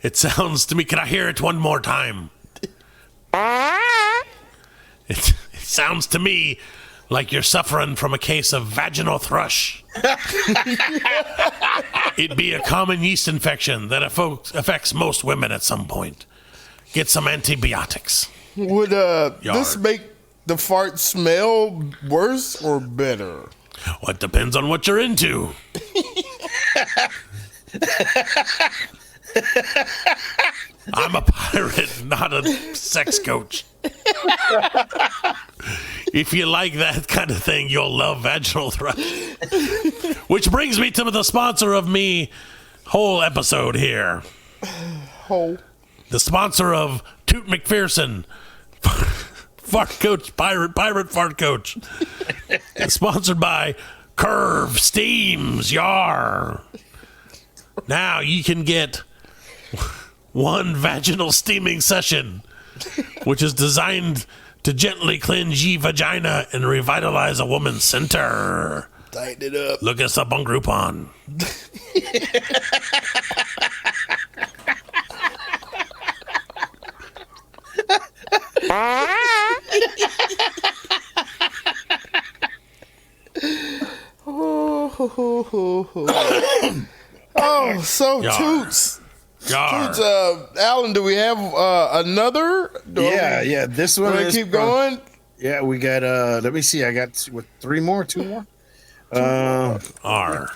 [SPEAKER 5] It sounds to me, can I hear it one more time? It Sounds to me like you're suffering from a case of vaginal thrush. It'd be a common yeast infection that affects most women at some point. Get some antibiotics.
[SPEAKER 6] Would this make the fart smell worse or better?
[SPEAKER 5] Well, it depends on what you're into. I'm a pirate, not a sex coach. If you like that kind of thing, you'll love vaginal thrush. Which brings me to the sponsor of me whole episode here. The sponsor of Toots McPherson, fart coach, pirate fart coach. It's sponsored by Curve Steams, yar. Now you can get one vaginal steaming session, which is designed to gently cleanse ye vagina and revitalize a woman's center.
[SPEAKER 6] Tighten it up. Look
[SPEAKER 5] us up on Groupon.
[SPEAKER 6] Oh, so
[SPEAKER 5] Yar.
[SPEAKER 6] Toots.
[SPEAKER 5] Yar.
[SPEAKER 6] Toots, Allan, do we have another?
[SPEAKER 7] Yeah. This one is
[SPEAKER 6] keep going.
[SPEAKER 7] Yeah, we got. Let me see. I got two more.
[SPEAKER 5] R.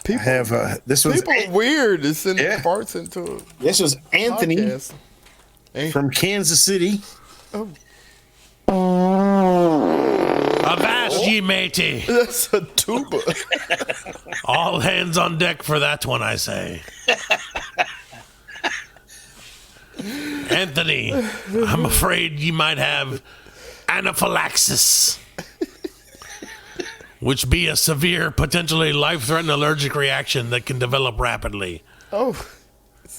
[SPEAKER 7] People, I have this was
[SPEAKER 6] people are weird to send parts into it.
[SPEAKER 7] This was Anthony
[SPEAKER 6] Podcast.
[SPEAKER 7] from Kansas City.
[SPEAKER 5] Avast ye matey.
[SPEAKER 6] That's a tuba.
[SPEAKER 5] All hands on deck for that one, I say. Anthony, I'm afraid you might have anaphylaxis, which be a severe, potentially life-threatening allergic reaction that can develop rapidly.
[SPEAKER 6] Oh.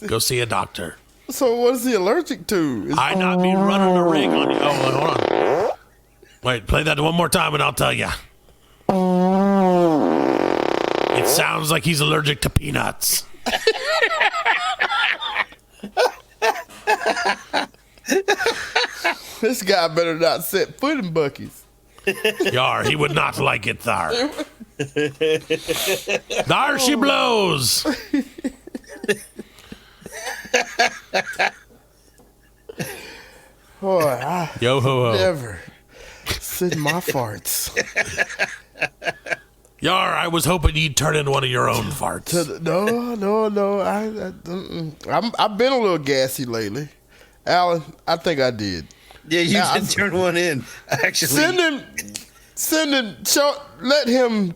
[SPEAKER 5] Go see a doctor.
[SPEAKER 6] So what is he allergic to?
[SPEAKER 5] I not be running a rig on you. Oh, hold on. Wait, play that one more time and I'll tell you. It sounds like he's allergic to peanuts.
[SPEAKER 6] This guy better not set foot in Buc-ee's.
[SPEAKER 5] Yar, he would not like it, thar. Thar she blows.
[SPEAKER 6] Boy, I
[SPEAKER 5] Yo ho ho.
[SPEAKER 6] never sit in my farts.
[SPEAKER 5] Yar, I was hoping you'd turn in one of your own farts.
[SPEAKER 6] No. I've been a little gassy lately. Allan, I think I did.
[SPEAKER 7] Yeah, you did turn one in. Actually,
[SPEAKER 6] let him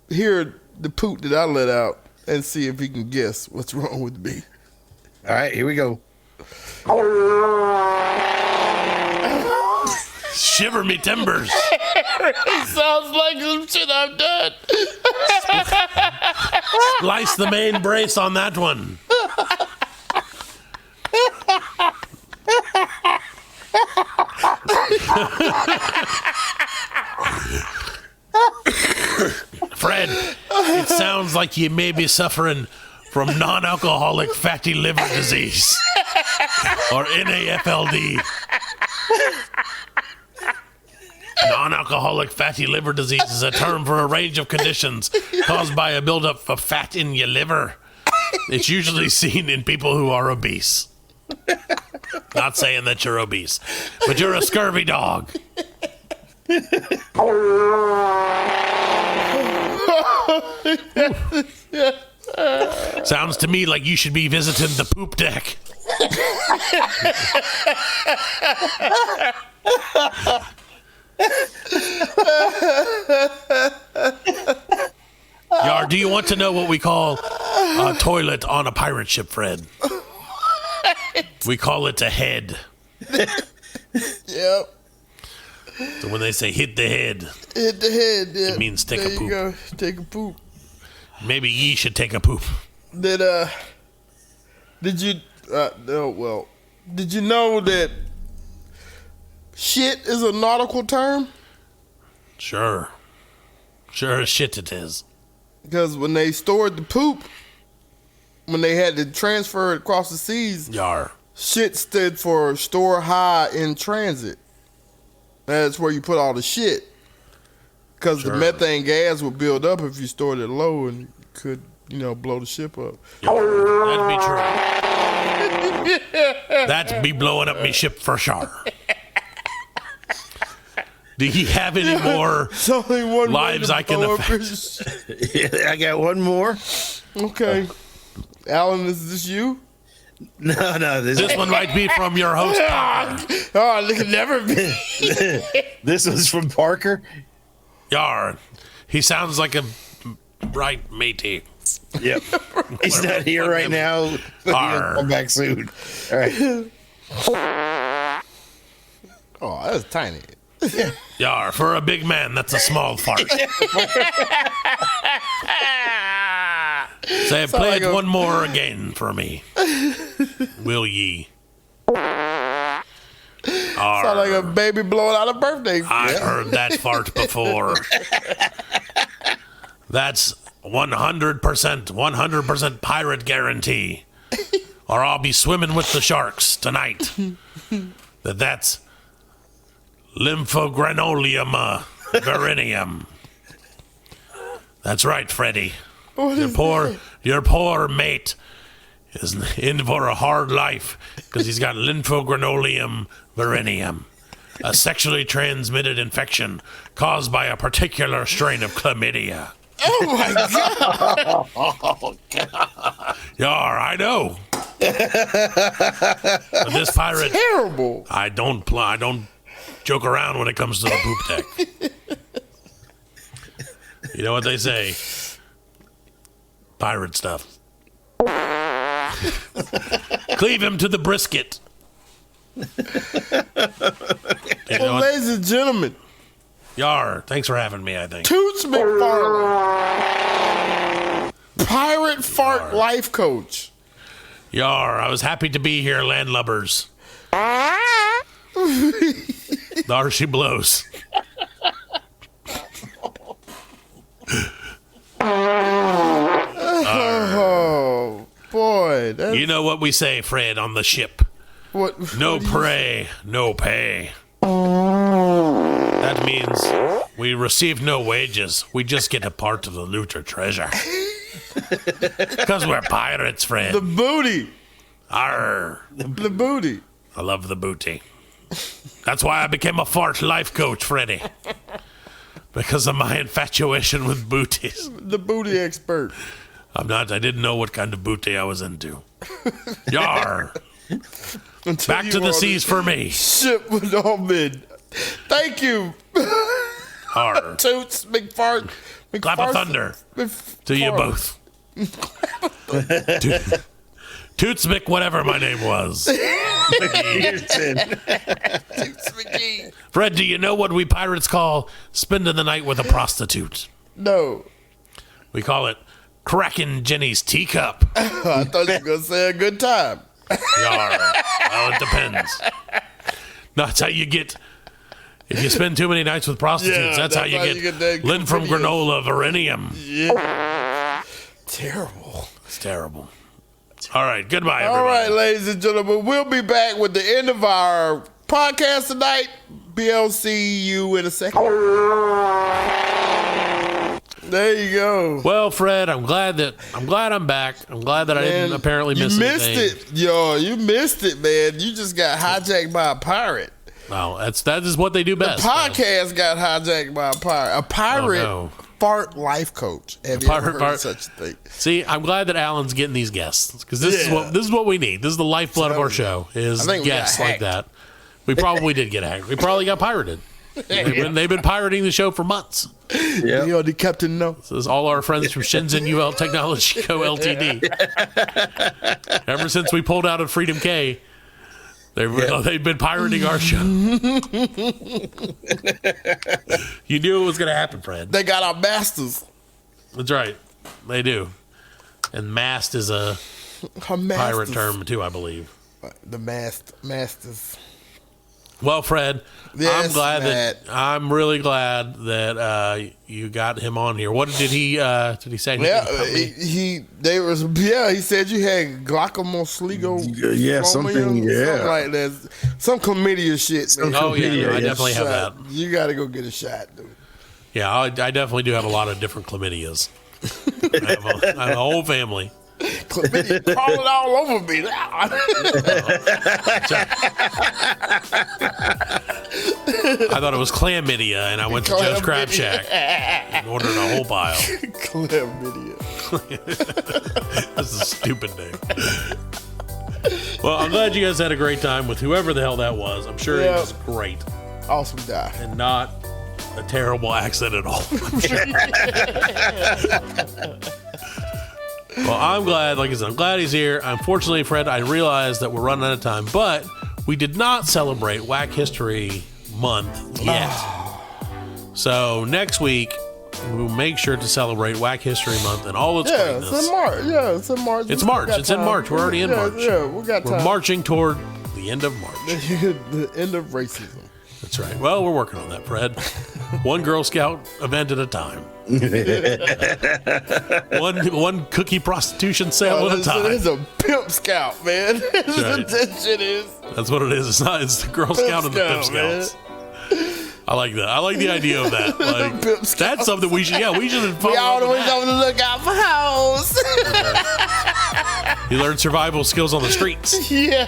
[SPEAKER 6] hear the poop that I let out and see if he can guess what's wrong with me.
[SPEAKER 7] All right, here we go.
[SPEAKER 5] Shiver me timbers.
[SPEAKER 6] It sounds like some shit I've done.
[SPEAKER 5] Slice the main brace on that one. Fred, it sounds like you may be suffering from non-alcoholic fatty liver disease, or NAFLD. Non-alcoholic fatty liver disease is a term for a range of conditions caused by a buildup of fat in your liver. It's usually seen in people who are obese. Not saying that you're obese, but you're a scurvy dog. Sounds to me like you should be visiting the poop deck. Yar, do you want to know what we call a toilet on a pirate ship, Fred? We call it a head.
[SPEAKER 6] Yep.
[SPEAKER 5] So when they say hit the head,
[SPEAKER 6] Yeah.
[SPEAKER 5] it means take a poop.
[SPEAKER 6] You go. Take a poop.
[SPEAKER 5] Maybe ye should take a poop.
[SPEAKER 6] Did you know that shit is a nautical term?
[SPEAKER 5] Sure as shit it is.
[SPEAKER 6] Because when they stored the poop, when they had to transfer it across the seas,
[SPEAKER 5] Yar.
[SPEAKER 6] shit stood for store high in transit. That's where you put all the shit. Because the methane gas would build up if you stored it low and could, blow the ship up.
[SPEAKER 5] That'd be true. That'd be blowing up me ship for sure. Do you have any more lives I can affect?
[SPEAKER 7] I got one more.
[SPEAKER 6] Okay. Allan, is this you?
[SPEAKER 7] No.
[SPEAKER 5] This one might be from your host, Parker.
[SPEAKER 6] Oh, it could never be.
[SPEAKER 7] This was from Parker.
[SPEAKER 5] Yar. He sounds like a right matey.
[SPEAKER 7] Yep. He's not here right now. He'll come back soon. All right.
[SPEAKER 6] Oh, that's tiny.
[SPEAKER 5] Yar, for a big man, that's a small fart. Say, play it one more again for me. Will ye?
[SPEAKER 6] Sound like a baby blowing out a birthday.
[SPEAKER 5] I've heard that fart before. That's 100% pirate guarantee. Or I'll be swimming with the sharks tonight. That's lymphogranolium verinium. That's right, Freddy. Your poor mate is in for a hard life because he's got lymphogranolium verinium, a sexually transmitted infection caused by a particular strain of chlamydia.
[SPEAKER 6] Oh my god!
[SPEAKER 7] Oh god!
[SPEAKER 5] Yar, I know. But this pirate,
[SPEAKER 6] terrible.
[SPEAKER 5] I don't joke around when it comes to the poop deck. You know what they say? Pirate stuff. Cleave him to the brisket.
[SPEAKER 6] Ladies and gentlemen.
[SPEAKER 5] Yar, thanks for having me, I think.
[SPEAKER 6] Toots McPherson. Pirate fart life coach.
[SPEAKER 5] Yar, I was happy to be here, landlubbers. There she blows.
[SPEAKER 6] Oh, boy.
[SPEAKER 5] You know what we say, Fred, on the ship.
[SPEAKER 6] What?
[SPEAKER 5] No prey, no pay. That means we receive no wages. We just get a part of the loot or treasure. Because we're pirates, Fred.
[SPEAKER 6] The booty.
[SPEAKER 5] Arr.
[SPEAKER 6] The booty.
[SPEAKER 5] I love the booty. That's why I became a fart life coach, Freddy. Because of my infatuation with booties.
[SPEAKER 6] The booty expert.
[SPEAKER 5] I didn't know what kind of booty I was into. Yar. Back to the seas for me.
[SPEAKER 6] Ship with all men. Thank you.
[SPEAKER 5] Arr.
[SPEAKER 6] Toots McPherson.
[SPEAKER 5] Clap of thunder to you both. Toots Mc, whatever my name was.
[SPEAKER 6] Toots McGee.
[SPEAKER 5] Fred, do you know what we pirates call spending the night with a prostitute?
[SPEAKER 6] No.
[SPEAKER 5] We call it cracking Jenny's teacup.
[SPEAKER 6] I thought you were going to say a good time.
[SPEAKER 5] Yar. Well, it depends. That's how you get... If you spend too many nights with prostitutes, that's how you get Lynn from granola verinium.
[SPEAKER 6] Yeah. Terrible.
[SPEAKER 5] It's terrible. All right, goodbye, everybody.
[SPEAKER 6] All right, ladies and gentlemen, we'll be back with the end of our podcast tonight. BLC in a second. There you go.
[SPEAKER 5] Well, Fred, I'm glad I'm back. I'm glad that I didn't apparently miss anything.
[SPEAKER 6] You missed it, yo. You missed it, man. You just got hijacked by a pirate.
[SPEAKER 5] Well, that is what they do best.
[SPEAKER 6] The podcast got hijacked by a pirate. A pirate fart life coach. Have you ever heard of such a thing?
[SPEAKER 5] See, I'm glad that Allan's getting these guests because this is what we need. This is the lifeblood of our show. Is guests like that. We probably did get hacked. We probably got pirated. They've been pirating the show for months.
[SPEAKER 6] Yeah, the captain. No,
[SPEAKER 5] this is all our friends from Shenzhen UL Technology Co. Ltd. Ever since we pulled out of Freedom K. They've been pirating our show. You knew it was going to happen, Fred.
[SPEAKER 6] They got our masters.
[SPEAKER 5] That's right. They do. And mast is a pirate term, too, I believe.
[SPEAKER 6] The masters.
[SPEAKER 5] Well, Fred,
[SPEAKER 6] Yes,
[SPEAKER 5] I'm really glad that you got him on here. What did he say?
[SPEAKER 6] He said you had glaucomosligo.
[SPEAKER 7] Yeah, something
[SPEAKER 6] like that. Some chlamydia shit. Man.
[SPEAKER 5] Oh yeah, I definitely have that.
[SPEAKER 6] You got to go get a shot, dude.
[SPEAKER 5] Yeah, I definitely do have a lot of different chlamydias. I have a whole family.
[SPEAKER 6] Chlamydia crawling all over me now.
[SPEAKER 5] I thought it was chlamydia, and I went to Joe's Crab Shack and ordered a whole pile.
[SPEAKER 6] Chlamydia.
[SPEAKER 5] That's a stupid name. Well, I'm glad you guys had a great time with whoever the hell that was. I'm sure it was great.
[SPEAKER 6] Awesome guy.
[SPEAKER 5] And not a terrible accent at all. Well, I'm glad, like I said, I'm glad he's here. Unfortunately, Fred, I realized that we're running out of time, but we did not celebrate Whack History Month yet. So next week, we'll make sure to celebrate Whack History Month and all its greatness.
[SPEAKER 6] It's in March. Yeah, it's in March.
[SPEAKER 5] It's March. It's in March. We're already in March.
[SPEAKER 6] Yeah, we got time.
[SPEAKER 5] We're marching toward the end of March.
[SPEAKER 6] The end of racism.
[SPEAKER 5] That's right. Well, we're working on that, Fred. One Girl Scout event at a time. one cookie prostitution sale at a time.
[SPEAKER 6] It's a pimp scout, man. That's what that shit is.
[SPEAKER 5] That's what it is. It's not. It's the Girl Scout and the Pimp Scouts. I like that. I like the idea of that. Like, that's something we should. Yeah, we should.
[SPEAKER 6] We always on the lookout for house.
[SPEAKER 5] You learn survival skills on the streets.
[SPEAKER 6] Yeah.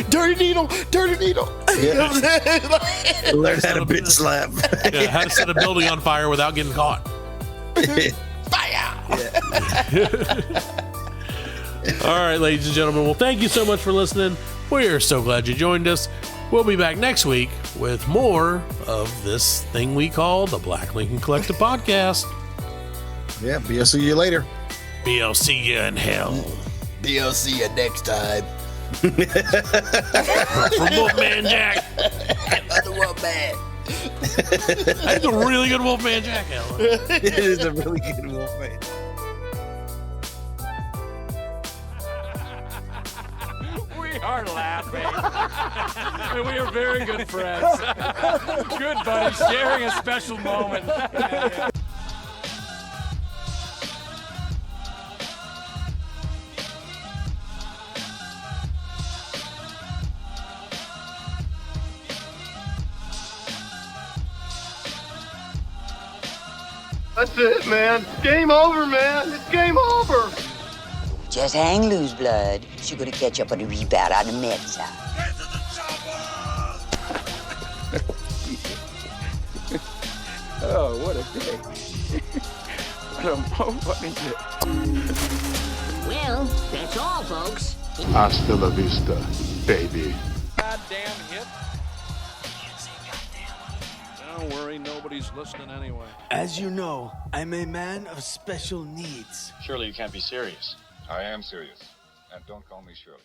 [SPEAKER 6] Dirty needle.
[SPEAKER 7] Yeah. Learn how to bitch slap.
[SPEAKER 5] Yeah, how to set a building on fire without getting caught.
[SPEAKER 6] Fire.
[SPEAKER 5] All right, ladies and gentlemen. Well, thank you so much for listening. We are so glad you joined us. We'll be back next week with more of this thing we call the Black Lincoln Collective Podcast.
[SPEAKER 7] Yeah, BL see you later.
[SPEAKER 5] BL see you in hell.
[SPEAKER 6] BL see you next time.
[SPEAKER 5] From Wolfman Jack.
[SPEAKER 6] Another Wolfman.
[SPEAKER 5] That's a really good Wolfman Jack, Allan.
[SPEAKER 7] It is a really good Wolfman.
[SPEAKER 10] We are laughing. And we are very good friends. Good buddy, sharing a special moment.
[SPEAKER 2] That's it, man. Game over, man. It's game over.
[SPEAKER 11] Just hang loose, blood. She's gonna catch up on the rebound on the men's side.
[SPEAKER 2] Get to the chopper!
[SPEAKER 10] Oh, what a day. What a day.
[SPEAKER 11] Well, that's all, folks.
[SPEAKER 9] Hasta la vista, baby.
[SPEAKER 10] Goddamn hit. Don't worry, nobody's listening anyway.
[SPEAKER 12] As you know, I'm a man of special needs.
[SPEAKER 13] Surely you can't be serious.
[SPEAKER 14] I am serious. And don't call me Shirley.